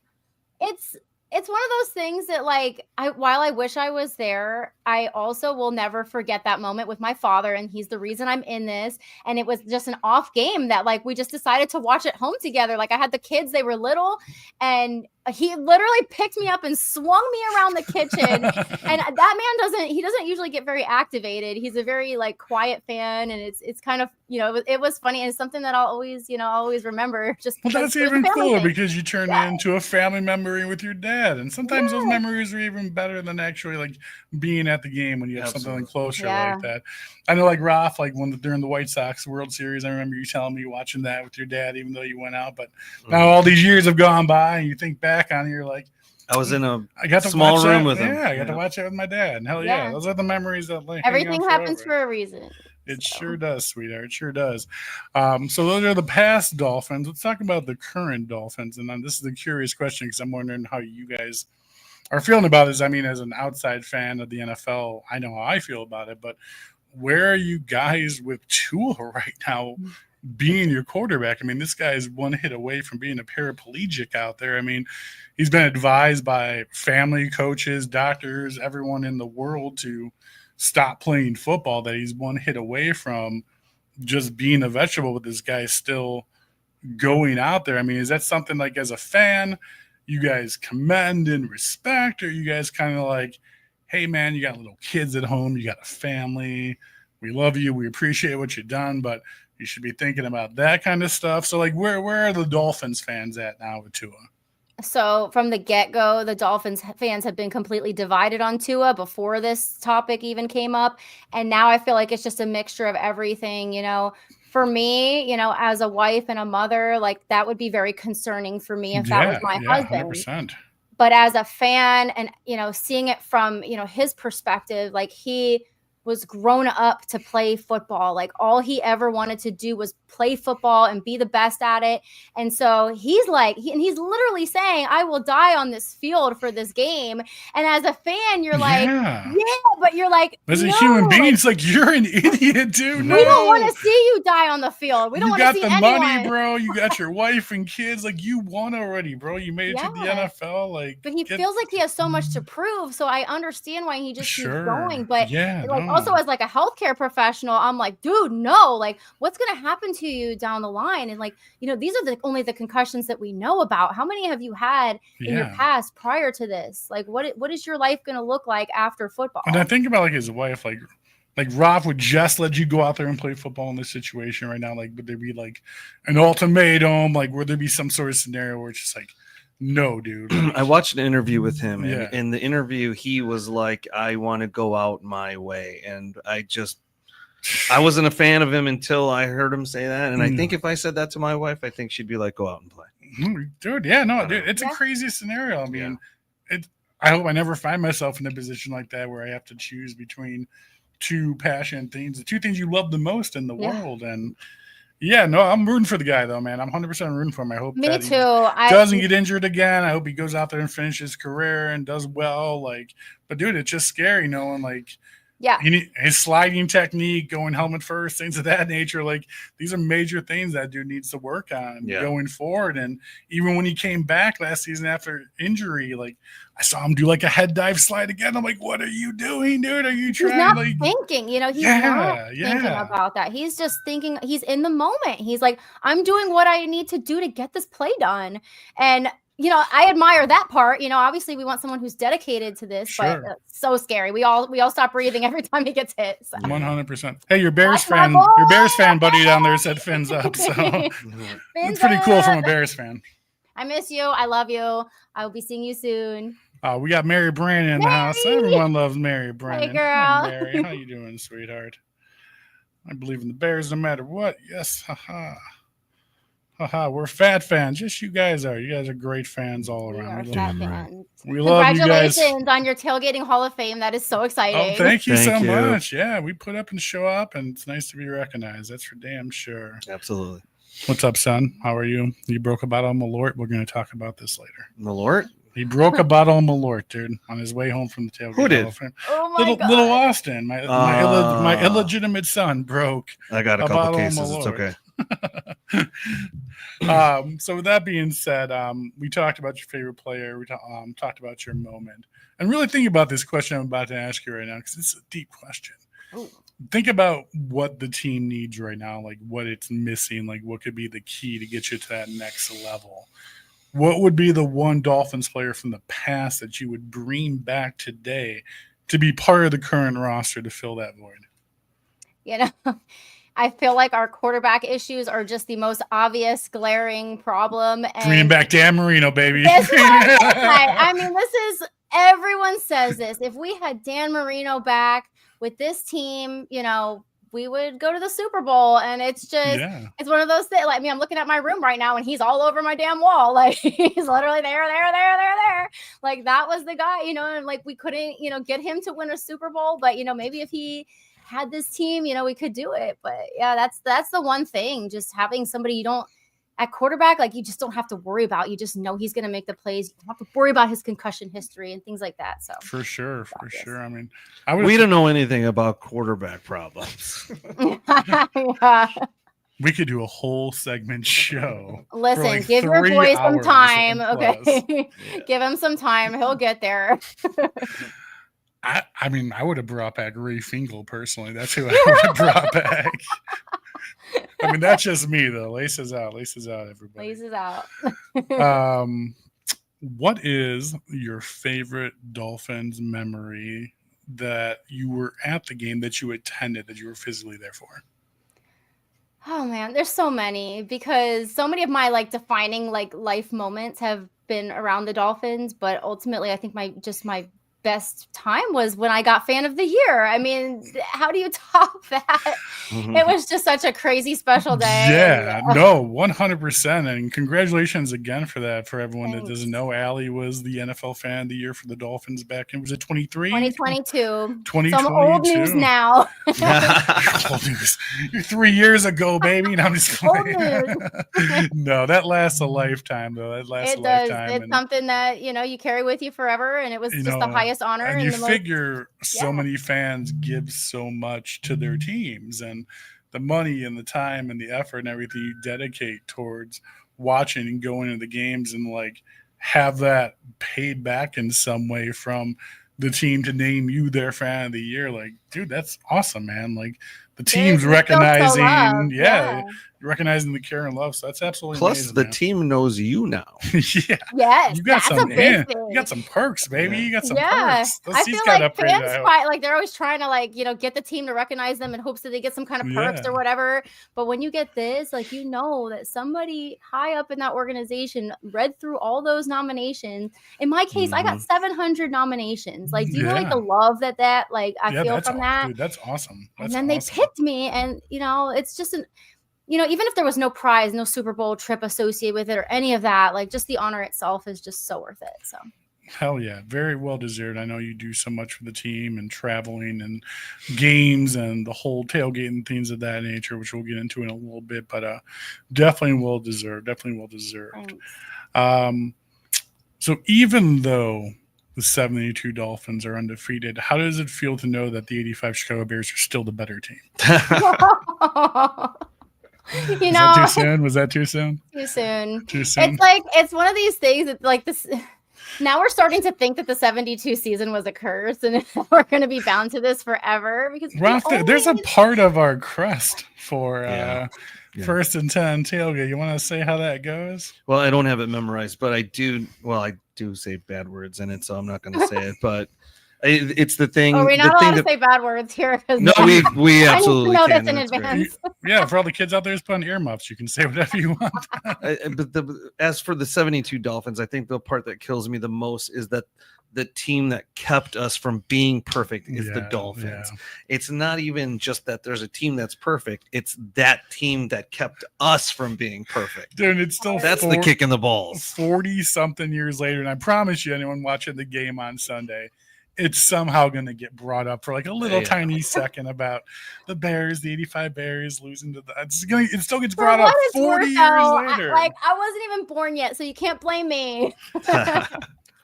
Speaker 6: It's one of those things that, like, while I wish I was there, I also will never forget that moment with my father, and he's the reason I'm in this. And it was just an off game that, like, we just decided to watch at home together. Like, I had the kids, they were little, and he literally picked me up and swung me around the kitchen. And that man doesn't usually get very activated. He's a very like quiet fan, and it's kind of, it was funny, and it's something that I'll always remember. Just
Speaker 3: that's even cooler because you turn into a family member with your dad, and sometimes those memories are even better than actually like being at the game when you have something closer like that. I know, like Ralph, like during the White Sox World Series, I remember you telling me watching that with your dad, even though you went out. But now all these years have gone by, and you think back on it, you're like,
Speaker 5: I was in a
Speaker 3: small
Speaker 5: small room with him.
Speaker 3: Yeah, I got to watch it with my dad. And hell yeah, those are the memories that like
Speaker 6: everything happens for a reason.
Speaker 3: It sure does, sweetheart. It sure does. So those are the past Dolphins. Let's talk about the current Dolphins. And then this is a curious question because I'm wondering how you guys are feeling about this. I mean, as an outside fan of the NFL, I know how I feel about it. But where are you guys with Tua right now being your quarterback? I mean, this guy is one hit away from being a paraplegic out there. I mean, he's been advised by family, coaches, doctors, everyone in the world to stop playing football, that he's one hit away from just being a vegetable, but this guy still going out there. I mean, is that something like as a fan you guys commend and respect, or you guys kind of like, hey man, you got little kids at home, you got a family, we love you, we appreciate what you've done, but you should be thinking about that kind of stuff. So like where are the Dolphins fans at now with Tua?
Speaker 6: So from the get-go, the Dolphins fans have been completely divided on Tua before this topic even came up. And now I feel like it's just a mixture of everything, For me, as a wife and a mother, like that would be very concerning for me if that was my husband.
Speaker 3: 100%.
Speaker 6: But as a fan and, seeing it from, his perspective, like he was grown up to play football. Like all he ever wanted to do was play football and be the best at it. And so he's like, he's literally saying, I will die on this field for this game. And as a fan, you're like, yeah, but you're like,
Speaker 3: as a human being, it's like, you're an idiot, dude.
Speaker 6: We don't want to see you die on the field. We don't want to see anyone. You got the money,
Speaker 3: bro. You got your wife and kids. Like you won already, bro. You made it to the NFL. Like,
Speaker 6: but he feels like he has so much to prove. So I understand why he just keeps going. But also as like a healthcare professional, I'm like, dude, no, like what's going to happen to you down the line? And like, these are only the concussions that we know about. How many have you had in your past prior to this? Like what is your life going to look like after football?
Speaker 3: And I think about like his wife, like Rob would just let you go out there and play football in this situation right now. Like, would there be like an ultimatum? Like, would there be some sort of scenario where it's just like, no, dude.
Speaker 5: I watched an interview with him, and in the interview, he was like, I want to go out my way. And I wasn't a fan of him until I heard him say that. And I think if I said that to my wife, I think she'd be like, go out and play.
Speaker 3: Dude, it's a crazy scenario. I mean, I hope I never find myself in a position like that where I have to choose between two passionate things, the two things you love the most in the world. And I'm rooting for the guy though, man. I'm 100% rooting for him. I hope
Speaker 6: he
Speaker 3: doesn't get injured again. I hope he goes out there and finishes his career and does well. Like, but dude, it's just scary knowing like, his sliding technique, going helmet first, things of that nature. Like these are major things that dude needs to work on going forward. And even when he came back last season after injury, like I saw him do like a head dive slide again. I'm like, what are you doing, dude? Are you trying?
Speaker 6: He's not thinking, he's not thinking about that. He's just thinking, he's in the moment. He's like, I'm doing what I need to do to get this play done. And I admire that part. Obviously we want someone who's dedicated to this, but it's so scary. We all stop breathing every time he gets hit. So.
Speaker 3: 100%. Hey, your Bears fan buddy down there said fins up. So it's pretty cool from a Bears fan.
Speaker 6: I miss you. I love you. I will be seeing you soon.
Speaker 3: We got Mary Brandon in the house. Everyone loves Mary Brandon.
Speaker 6: Hey, girl.
Speaker 3: Hey, Mary, how you doing, sweetheart? I believe in the Bears no matter what. Yes, haha. Haha, we're fat fans. Just you guys are. You guys are great fans all around.
Speaker 6: We are fat fans.
Speaker 3: We love you guys.
Speaker 6: Congratulations on your tailgating Hall of Fame. That is so exciting.
Speaker 3: Oh, thank you so much. Yeah, we put up and show up, and it's nice to be recognized. That's for damn sure.
Speaker 5: Absolutely.
Speaker 3: What's up, son? How are you? You broke a bottle of Malort. We're going to talk about this later.
Speaker 5: Malort?
Speaker 3: He broke a bottle of Malort, dude, on his way home from the tailgate.
Speaker 5: Who did?
Speaker 6: Oh my God.
Speaker 3: Little Austin, my illegitimate son, broke.
Speaker 5: I got a couple cases. It's okay.
Speaker 3: So with that being said, we talked about your favorite player. We talked about your moment, and really think about this question I'm about to ask you right now because it's a deep question. Ooh. Think about what the team needs right now, like what it's missing, like what could be the key to get you to that next level. What would be the one Dolphins player from the past that you would bring back today to be part of the current roster to fill that void?
Speaker 6: I feel like our quarterback issues are just the most obvious, glaring problem. And
Speaker 3: bringing back Dan Marino, baby.
Speaker 6: I mean, everyone says this. If we had Dan Marino back with this team, we would go to the Super Bowl. And it's just, it's one of those things. Like, I'm looking at my room right now and he's all over my damn wall. Like he's literally there. Like that was the guy, and like we couldn't, get him to win a Super Bowl. But, maybe if he had this team, we could do it. But that's the one thing, just having somebody at quarterback, like you just don't have to worry about. You just know he's going to make the plays. You don't have to worry about his concussion history and things like that. So
Speaker 3: for sure. I mean,
Speaker 5: we don't know anything about quarterback problems.
Speaker 3: We could do a whole segment show.
Speaker 6: Listen,
Speaker 3: like
Speaker 6: give your boy some time. Okay. Give him some time. He'll get there.
Speaker 3: I mean, I would have brought back Ray Finkel personally. That's who I would have brought back. I mean, that's just me though. Laces out, everybody.
Speaker 6: Laces out.
Speaker 3: What is your favorite Dolphins memory that you were at the game, that you attended, that you were physically there for?
Speaker 6: Oh man, there's so many, because so many of my like defining like life moments have been around the Dolphins, but ultimately I think my best time was when I got fan of the year. I mean, how do you top that? It was just such a crazy special day.
Speaker 3: Yeah, no, 100%. And congratulations again for that. For everyone that doesn't know, Allie was the NFL fan of the year for the Dolphins back in, was it 23?
Speaker 6: 2022.
Speaker 3: 2022.
Speaker 6: So I'm old news now.
Speaker 3: Old news. You're 3 years ago, baby. No, I'm just playing. No, that lasts a lifetime, though. That lasts
Speaker 6: It
Speaker 3: a
Speaker 6: does.
Speaker 3: lifetime.
Speaker 6: It's something that, you carry with you forever. And it was just the highest honor.
Speaker 3: And you figure so
Speaker 6: yeah.
Speaker 3: many fans give so much to their teams, and the money and the time and the effort and everything you dedicate towards watching and going to the games, and like have that paid back in some way from the team to name you their fan of the year. Like, dude, that's awesome, man. Like the team's recognizing, recognizing the care and love. So that's absolutely
Speaker 5: plus
Speaker 3: amazing,
Speaker 5: the
Speaker 3: man.
Speaker 5: team knows you now.
Speaker 3: Yeah.
Speaker 6: Yes,
Speaker 3: You got
Speaker 6: that's
Speaker 3: some
Speaker 6: a big thing.
Speaker 3: you got some perks, baby. You got some
Speaker 6: Yeah,
Speaker 3: perks. Those
Speaker 6: I
Speaker 3: seats
Speaker 6: feel
Speaker 3: got
Speaker 6: like
Speaker 3: upgraded,
Speaker 6: fans
Speaker 3: I hope.
Speaker 6: fight, like they're always trying to like get the team to recognize them in hopes that they get some kind of perks
Speaker 3: Yeah.
Speaker 6: or whatever. But when you get this, like that somebody high up in that organization read through all those nominations. In my case, I got 700 nominations. Like, do you know like the love that like I feel from that?
Speaker 3: Dude, that's awesome.
Speaker 6: And then they picked me, and it's just even if there was no prize, no Super Bowl trip associated with it or any of that, like just the honor itself is just so worth it. So
Speaker 3: hell yeah, very well deserved. I know you do so much for the team and traveling and games and the whole tailgate and things of that nature, which we'll get into in a little bit, but definitely well deserved. So even though the 72 Dolphins are undefeated, how does it feel to know that the 85 Chicago Bears are still the better team? That too soon? Was that too soon?
Speaker 6: Too soon.
Speaker 3: Too soon.
Speaker 6: It's like, it's one of these things that like this. Now we're starting to think that the 72 season was a curse, and we're going to be bound to this forever, because
Speaker 3: there's a part of our crest for First and 10 tailgate. You want to say how that goes?
Speaker 5: Well, I don't have it memorized, but I do say bad words in it, so I'm not going to say it. But it's the thing.
Speaker 6: Are we not allowed to say bad words here?
Speaker 5: No, we absolutely
Speaker 6: know
Speaker 5: can.
Speaker 6: this in advance.
Speaker 3: Yeah, for all the kids out there who's putting earmuffs, you can say whatever you want.
Speaker 5: But as for the 72 Dolphins, I think the part that kills me the most is that the team that kept us from being perfect is the Dolphins.
Speaker 3: Yeah.
Speaker 5: It's not even just that there's a team that's perfect. It's that team that kept us from being perfect.
Speaker 3: Dude, it's still
Speaker 5: that's the kick in the balls.
Speaker 3: 40-something years later, and I promise you, anyone watching the game on Sunday, it's somehow going to get brought up for like a little tiny second about the Bears, the 85 Bears losing to the. It still gets brought up 40 years later.
Speaker 6: I wasn't even born yet, so you can't blame me.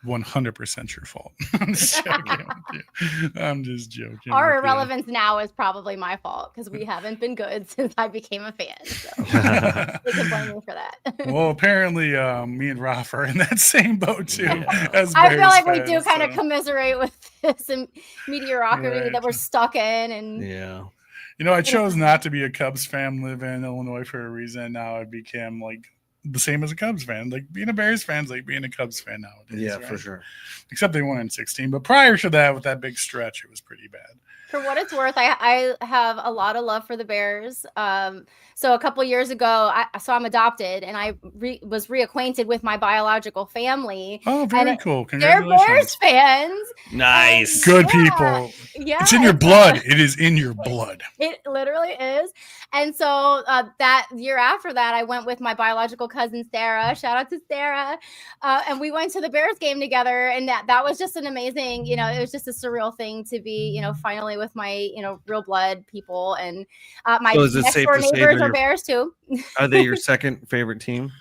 Speaker 3: 100% your fault. I'm just joking with you. I'm just joking.
Speaker 6: Our irrelevance now is probably my fault, because we haven't been good since I became a fan. So they can blame me for that.
Speaker 3: Well, apparently, me and Ralph are in that same boat too. As
Speaker 6: I feel like
Speaker 3: Bears
Speaker 6: we do
Speaker 3: fans,
Speaker 6: kind of commiserate with this and mediocrity that we're stuck in. And
Speaker 3: I chose not to be a Cubs fan, live in Illinois for a reason. Now I became like the same as a Cubs fan. Like being a Bears fan is like being a Cubs fan nowadays.
Speaker 5: Yeah,
Speaker 3: right?
Speaker 5: for sure.
Speaker 3: Except they won in 16. But prior to that, with that big stretch, it was pretty bad.
Speaker 6: For what it's worth, I have a lot of love for the Bears. So a couple years ago, I'm adopted, and I was reacquainted with my biological family.
Speaker 3: Oh, very cool.
Speaker 6: They're
Speaker 3: Congratulations.
Speaker 6: Bears fans.
Speaker 5: Nice.
Speaker 3: Good people.
Speaker 6: Yeah.
Speaker 3: It's in your blood. It is in your blood.
Speaker 6: It literally is. And so that year after that, I went with my biological cousin, Sarah. Shout out to Sarah. And we went to the Bears game together. And that was just an amazing, it was just a surreal thing to be, finally with my, real blood people. And my next door neighbors are Bears too.
Speaker 5: Are they your second favorite team?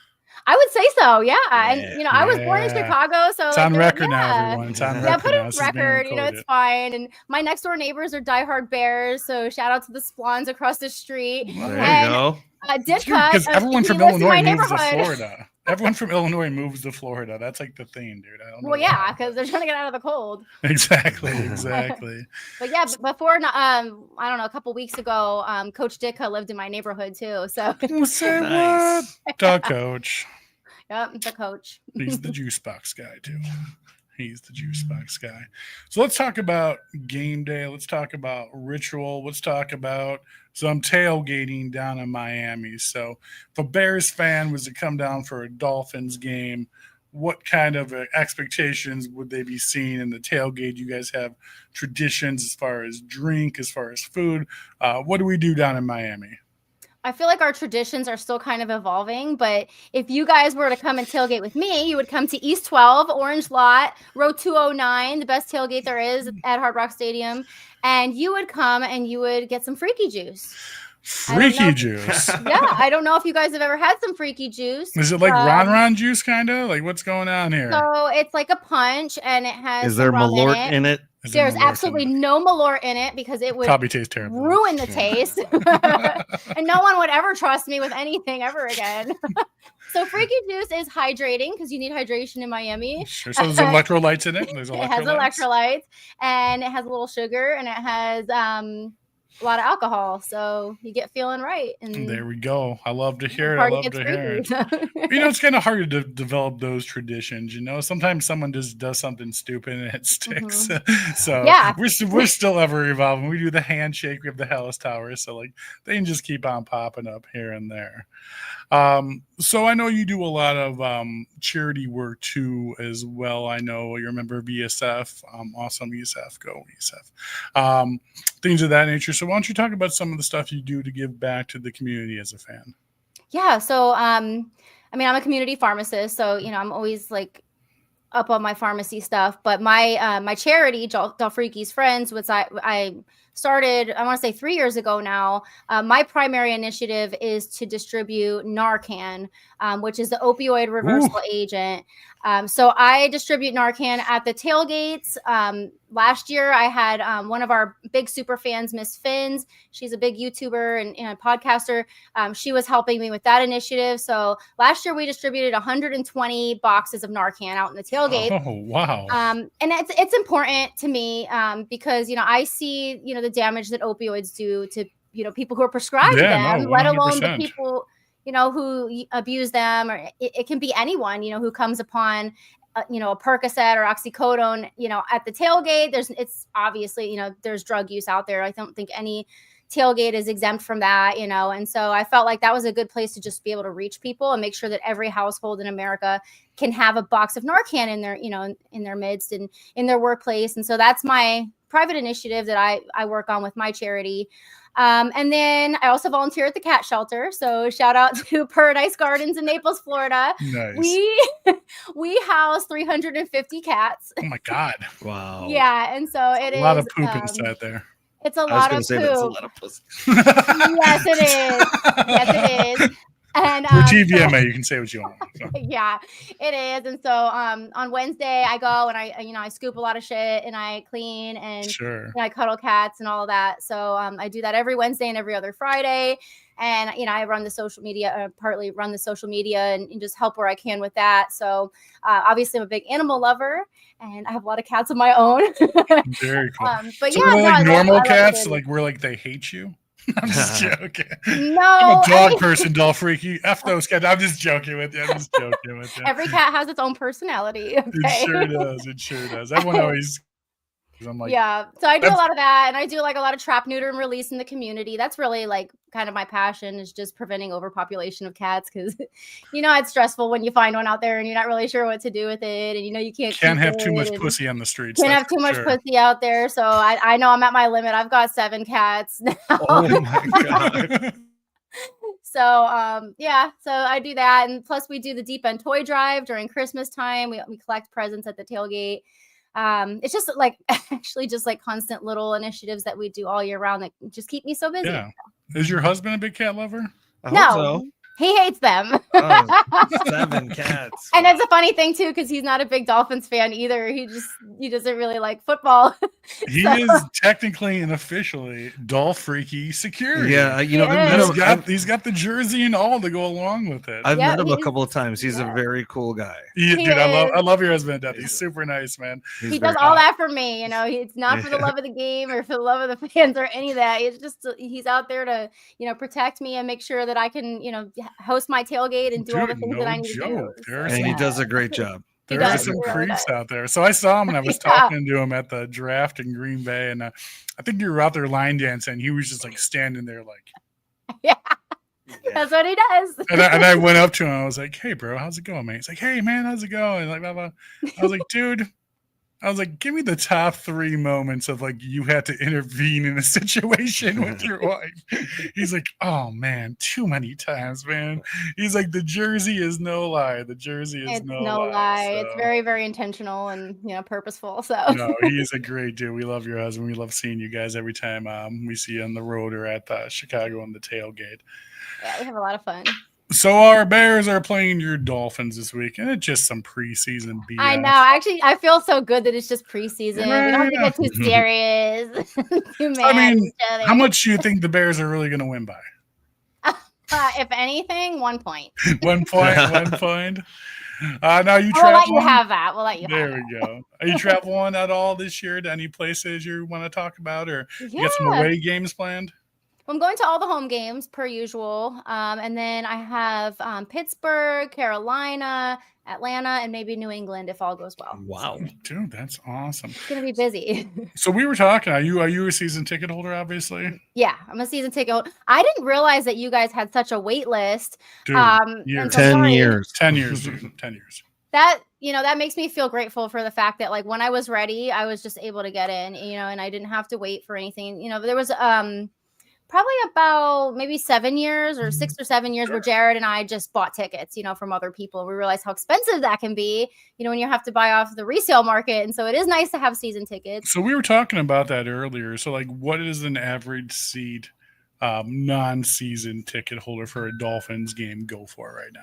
Speaker 6: I would say so, yeah. And I was born in Chicago, so
Speaker 3: it's on record now, everyone. It's on record.
Speaker 6: Yeah, put it
Speaker 3: now.
Speaker 6: on record. It's fine. And my next door neighbors are diehard Bears, so shout out to the Splons across the street.
Speaker 5: There you go.
Speaker 3: Because everyone from Illinois moves to Florida. Everyone from Illinois moves to Florida. That's like the thing, dude. I don't know.
Speaker 6: Well, yeah, because they're trying to get out of the cold.
Speaker 3: Exactly.
Speaker 6: But yeah, before, I don't know, a couple weeks ago, Coach Ditka lived in my neighborhood too. So
Speaker 3: say nice. What? The coach.
Speaker 6: Yep, the coach.
Speaker 3: He's the juice box guy too. He's the juice box guy. So let's talk about game day. Let's talk about ritual. Let's talk about some tailgating down in Miami. So if a Bears fan was to come down for a Dolphins game, what kind of expectations would they be seeing in the tailgate? You guys have traditions as far as drink, as far as food. What do we do down in Miami?
Speaker 6: I feel like our traditions are still kind of evolving, but if you guys were to come and tailgate with me, you would come to East 12, Orange Lot, row 209, the best tailgate there is at Hard Rock Stadium, and you would come and you would get some freaky juice.
Speaker 3: Freaky juice.
Speaker 6: Yeah, I don't know if you guys have ever had some freaky juice.
Speaker 3: Is it like Ron juice kind of? Like what's going on here?
Speaker 6: So it's like a punch and it has
Speaker 5: Is there
Speaker 6: rum
Speaker 5: Malort in it?
Speaker 6: There's absolutely no Malort in it because it would
Speaker 3: probably taste terrible.
Speaker 6: Ruin the taste. And no one would ever trust me with anything ever again. So freaky juice is hydrating because you need hydration in Miami.
Speaker 3: Sure. So there's electrolytes in it.
Speaker 6: It has electrolytes and it has a little sugar and it has a lot of alcohol, so you get feeling right. And
Speaker 3: there we go. I love to hear it. I love to hear it. It's kind of hard to develop those traditions. Sometimes someone just does something stupid and it sticks. So yeah, we're still ever evolving. We do the handshake. We have the Hellas Tower, so like they can just keep on popping up here and there. So I know you do a lot of charity work too as well. I know you're a member of ESF. Awesome ESF, go ESF. Things of that nature. So why don't you talk about some of the stuff you do to give back to the community as a fan?
Speaker 6: Yeah. So I'm a community pharmacist, so I'm always like up on my pharmacy stuff. But my charity, Dolphreaky's Friends, which I started, I want to say 3 years ago now. My primary initiative is to distribute Narcan, which is the opioid reversal agent. So I distribute Narcan at the tailgates. Last year, I had one of our big super fans, Miss Finns. She's a big YouTuber and a podcaster. She was helping me with that initiative. So last year, we distributed 120 boxes of Narcan out in the tailgate.
Speaker 3: Oh, wow.
Speaker 6: And it's important to me because, I see, the damage that opioids do to, people who are prescribed them, let alone the people, who abuse them, or it can be anyone, who comes upon a Percocet or oxycodone, at the tailgate. It's obviously, there's drug use out there. I don't think any tailgate is exempt from that, and so I felt like that was a good place to just be able to reach people and make sure that every household in America can have a box of Narcan in their, in their midst and in their workplace. And so that's my private initiative that I work on with my charity. And then I also volunteer at the cat shelter. So shout out to Paradise Gardens in Naples, Florida.
Speaker 3: Nice.
Speaker 6: We house 350 cats.
Speaker 3: Oh my God.
Speaker 5: Wow.
Speaker 6: Yeah. And so it is
Speaker 3: a lot of poop inside there.
Speaker 6: It's a lot of poop.
Speaker 5: That's a lot of pussy.
Speaker 6: Yes, it is. Yes, it is. And
Speaker 3: we're TVMA, you can say what you want. So.
Speaker 6: Yeah, it is. And so on Wednesday I go and I scoop a lot of shit and I clean and I cuddle cats and all of that. So I do that every Wednesday and every other Friday. And I run the social media, partly run the social media and just help where I can with that. So obviously I'm a big animal lover and I have a lot of cats of my own.
Speaker 3: Very cool.
Speaker 6: But
Speaker 3: so
Speaker 6: yeah,
Speaker 3: normal cats, like where like they hate you. I'm just joking.
Speaker 6: No,
Speaker 3: I'm a dog person, Dolphreaky. F those cats. I'm just joking with you.
Speaker 6: Every cat has its own personality. Okay?
Speaker 3: It sure does. Everyone always. I'm like,
Speaker 6: yeah. So I do a lot of that, and I do like a lot of trap, neuter, and release in the community. That's really like kind of my passion is just preventing overpopulation of cats because it's stressful when you find one out there and you're not really sure what to do with it, and you can't
Speaker 3: have too much pussy on the streets.
Speaker 6: Can't have too much pussy out there. So I know I'm at my limit. I've got 7 cats now.
Speaker 5: Oh my God.
Speaker 6: So so I do that, and plus we do the deep end toy drive during Christmas time. We collect presents at the tailgate. It's just like actually just like constant little initiatives that we do all year round that just keep me so busy.
Speaker 3: Yeah. Is your husband a big cat lover?
Speaker 5: I hope so.
Speaker 6: He hates them.
Speaker 5: 7 cats.
Speaker 6: And that's a funny thing too, because he's not a big Dolphins fan either. He doesn't really like football.
Speaker 3: He is technically and officially Dolphreaky security.
Speaker 5: Yeah,
Speaker 3: he's got the jersey and all to go along with it.
Speaker 5: I've met him a couple of times. He's a very cool guy.
Speaker 3: I love your husband, Death. He's super nice, man.
Speaker 6: He does all that for me. It's not for the love of the game or for the love of the fans or any of that. It's just he's out there to protect me and make sure that I can host my tailgate and do all the things that I need to do.
Speaker 5: And he does a great job.
Speaker 3: There
Speaker 6: does,
Speaker 3: are some
Speaker 6: he really
Speaker 3: creeps
Speaker 6: does.
Speaker 3: out there. So I saw him and I was
Speaker 6: Yeah.
Speaker 3: talking to him at the draft in Green Bay, and I think you were out there line dancing. He was just like standing there, like,
Speaker 6: Yeah. That's what he does.
Speaker 3: and I went up to him. I was like, "Hey, bro, how's it going, man?" He's like, "Hey, man, how's it going?" Like, blah, blah. I was like, "Dude." I was like, give me the top 3 moments of like you had to intervene in a situation with your wife. He's like, oh man, too many times, man. He's like, the jersey is no lie. The jersey is
Speaker 6: It's
Speaker 3: no
Speaker 6: no
Speaker 3: lie.
Speaker 6: lie.
Speaker 3: So,
Speaker 6: It's very, very intentional and purposeful. So
Speaker 3: no, he is a great dude. We love your husband. We love seeing you guys every time we see you on the road or at Chicago on the tailgate.
Speaker 6: yeah, we have a lot of fun.
Speaker 3: So our Bears are playing your Dolphins this week, and it's just some preseason BS.
Speaker 6: I know. Actually, I feel so good that it's just preseason. We don't have to get too serious. Too mad
Speaker 3: I mean,
Speaker 6: at each other.
Speaker 3: how much do you think the Bears are really going to win by?
Speaker 6: If anything, 1 point.
Speaker 3: 1 point. 1 point. Now you
Speaker 6: We'll let you
Speaker 3: traveling?
Speaker 6: have that. We'll let you
Speaker 3: There
Speaker 6: have
Speaker 3: we go. Are you traveling at all this year to any places you want to talk about, or
Speaker 6: that.
Speaker 3: you got some away games planned?
Speaker 6: I'm going to all the home games per usual. And then I have Pittsburgh, Carolina, Atlanta, and maybe New England if all goes well.
Speaker 5: Wow.
Speaker 3: Dude, that's awesome.
Speaker 6: It's going to be busy.
Speaker 3: So we were talking. Are you a season ticket holder? Obviously.
Speaker 6: Yeah, I'm a season ticket holder. I didn't realize that you guys had such a wait list.
Speaker 3: Dude, years.
Speaker 6: and so I'm
Speaker 5: 10
Speaker 6: worried.
Speaker 5: years.
Speaker 3: 10 years. Dude, 10 years.
Speaker 6: That that makes me feel grateful for the fact that like when I was ready, I was just able to get in, and I didn't have to wait for anything. There was probably about maybe 7 years or 6 or 7 years where Jared and I just bought tickets, from other people. We realized how expensive that can be, when you have to buy off the resale market. And so it is nice to have season tickets.
Speaker 3: So we were talking about that earlier. So like, what is an average seat non-season ticket holder for a Dolphins game go for right now?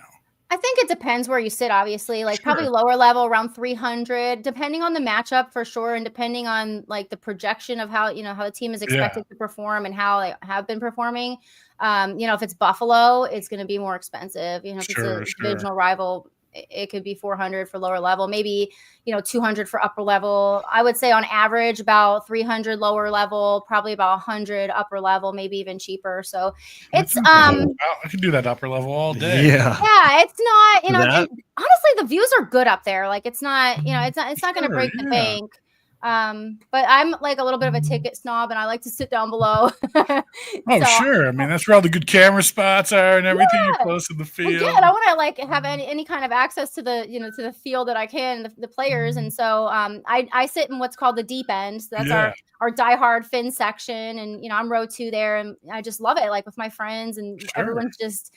Speaker 6: I think it depends where you sit, obviously, like probably lower level around 300, depending on the matchup for sure. And depending on like the projection of how, how the team is expected to perform and how they have been performing. If it's Buffalo, it's going to be more expensive. If it's a divisional rival, it could be 400 for lower level, maybe, 200 for upper level. I would say on average about 300 lower level, probably about 100 upper level, maybe even cheaper. So it's,
Speaker 3: I can do that upper level all day.
Speaker 5: Yeah.
Speaker 6: Yeah, it's not, honestly, the views are good up there. Like it's not, it's not going to break the bank. But I'm like a little bit of a ticket snob and I like to sit down below.
Speaker 3: Sure. I mean, that's where all the good camera spots are and everything. You're close to the field.
Speaker 6: Yeah, I want to like have any kind of access to the, to the field that I can, the players. And so I sit in what's called the deep end. So that's our diehard Finn section. And, I'm row 2 there and I just love it. Like with my friends and everyone's just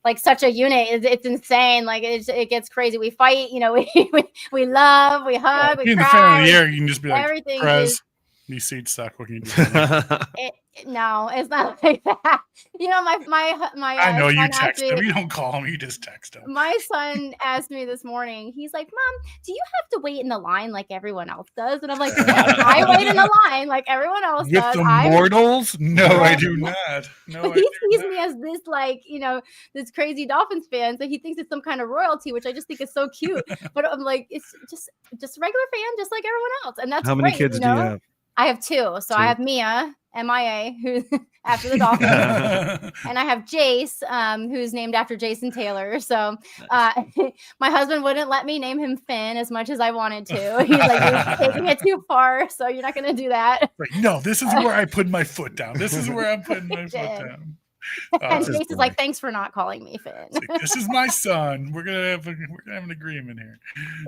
Speaker 6: like such a unit. It's insane. Like it gets crazy. We fight, we love, we hug, we
Speaker 3: in
Speaker 6: cry.
Speaker 3: the fan of the air, you can just be like,
Speaker 6: everything
Speaker 3: Prez, these seats suck. What can you do?
Speaker 6: No, it's not like that. My
Speaker 3: I know you
Speaker 6: son
Speaker 3: text
Speaker 6: asked me-
Speaker 3: him. You don't call him. You just text him.
Speaker 6: My son asked me this morning, he's like, Mom, do you have to wait in the line like everyone else does? And I'm like, yes, I wait in the line like everyone else
Speaker 3: With
Speaker 6: does.
Speaker 3: the mortals? No, I do not. No,
Speaker 6: He sees me as this like, this crazy Dolphins fan. So he thinks it's some kind of royalty, which I just think is so cute. But I'm like, it's just a regular fan, just like everyone else. And that's
Speaker 5: How many
Speaker 6: great,
Speaker 5: kids do you have?
Speaker 6: I have 2. So I have Mia, MIA, who's after the Dolphins, and I have Jace, who's named after Jason Taylor. So my husband wouldn't let me name him Finn as much as I wanted to. He's like, you're taking it too far, so you're not going to do that.
Speaker 3: Right. No, this is where I put my foot down. This is where I'm putting my foot down.
Speaker 6: And Jace is like, thanks for not calling me Finn.
Speaker 3: Like, this is my son. We're gonna have an agreement here.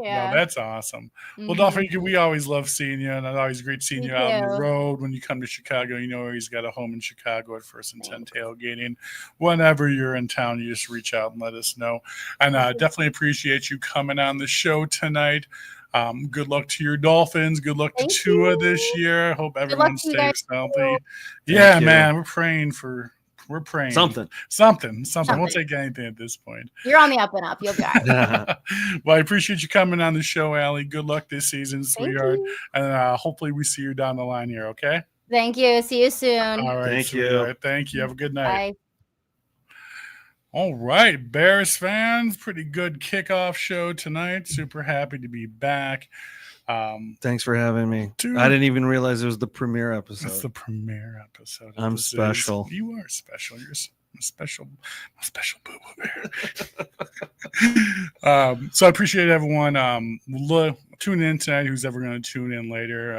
Speaker 6: Yeah,
Speaker 3: no, that's awesome. Well, Dolphreaky, we always love seeing you, and it's always great seeing you out on the road when you come to Chicago. He's got a home in Chicago at First and 10 tailgating. Whenever you're in town, you just reach out and let us know. And definitely appreciate you coming on the show tonight. Good luck to your Dolphins. Good luck to Tua this year. I hope everyone stays healthy. Yeah, man, we're praying. Something. We'll take anything at this point.
Speaker 6: You're on the up and up. You'll be all right.
Speaker 3: Well, I appreciate you coming on the show, Allie. Good luck this season, sweetheart. And hopefully we see you down the line here, okay?
Speaker 6: Thank you. See you soon.
Speaker 3: All right,
Speaker 5: Thank you.
Speaker 3: Thank you. Have a good night.
Speaker 6: Bye.
Speaker 3: All right, Bears fans, pretty good kickoff show tonight. Super happy to be back.
Speaker 5: Thanks for having me.
Speaker 3: Dude,
Speaker 5: I didn't even realize it was the premiere episode.
Speaker 3: It's the premiere episode.
Speaker 5: I'm special.
Speaker 3: You are special. special boo-boo bear. So I appreciate everyone tuning in tonight, who's ever going to tune in later.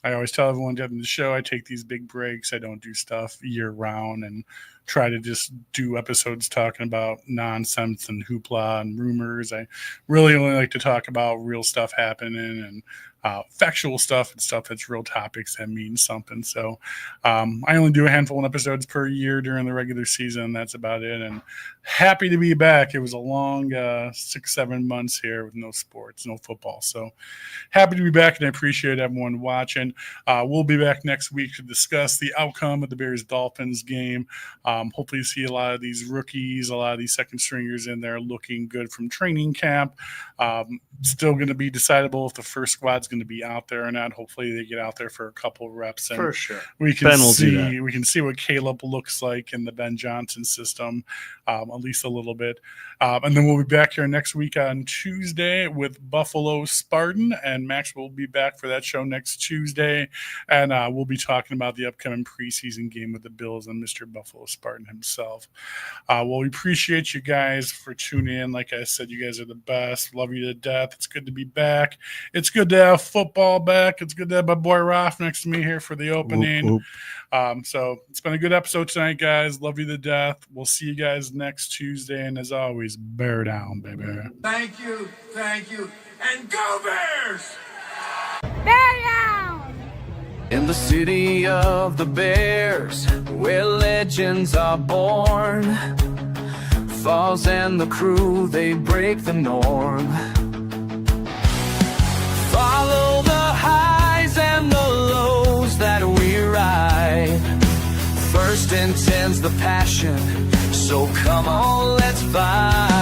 Speaker 3: I always tell everyone during the show, I take these big breaks. I don't do stuff year round and try to just do episodes talking about nonsense and hoopla and rumors. I really only like to talk about real stuff happening and factual stuff and stuff that's real topics that mean something. So I only do a handful of episodes per year during the regular season. That's about it. And happy to be back. It was a long 6-7 months here with no sports, no football. So happy to be back, and I appreciate everyone watching. We'll be back next week to discuss the outcome of the Bears-Dolphins game. Hopefully see a lot of these rookies, a lot of these second stringers in there looking good from training camp. Still going to be decidable if the first squad's going to be out there or not. Hopefully they get out there for a couple of reps. And
Speaker 5: For sure.
Speaker 3: We can
Speaker 5: Ben will do that.
Speaker 3: we can see what Caleb looks like in the Ben Johnson system, at least a little bit. And then we'll be back here next week on Tuesday with Buffalo Spartan, and Max will be back for that show next Tuesday. And we'll be talking about the upcoming preseason game with the Bills and Mr. Buffalo Spartan himself. Well, we appreciate you guys for tuning in. Like I said, you guys are the best. Love you to death. It's good to be back. It's good to have football back. It's good to have my boy Ralph next to me here for the opening.
Speaker 2: Whoop, whoop.
Speaker 3: So it's been a good episode tonight, guys. Love you to death. We'll see you guys next Tuesday. And as always, bear down, baby.
Speaker 1: Thank you, and go Bears!
Speaker 6: Bear down!
Speaker 4: In the city of the Bears, where legends are born, Foz and the crew, they break the norm. Follow the highs and the lows that we ride. First and 10's the passion, so come on, let's vibe.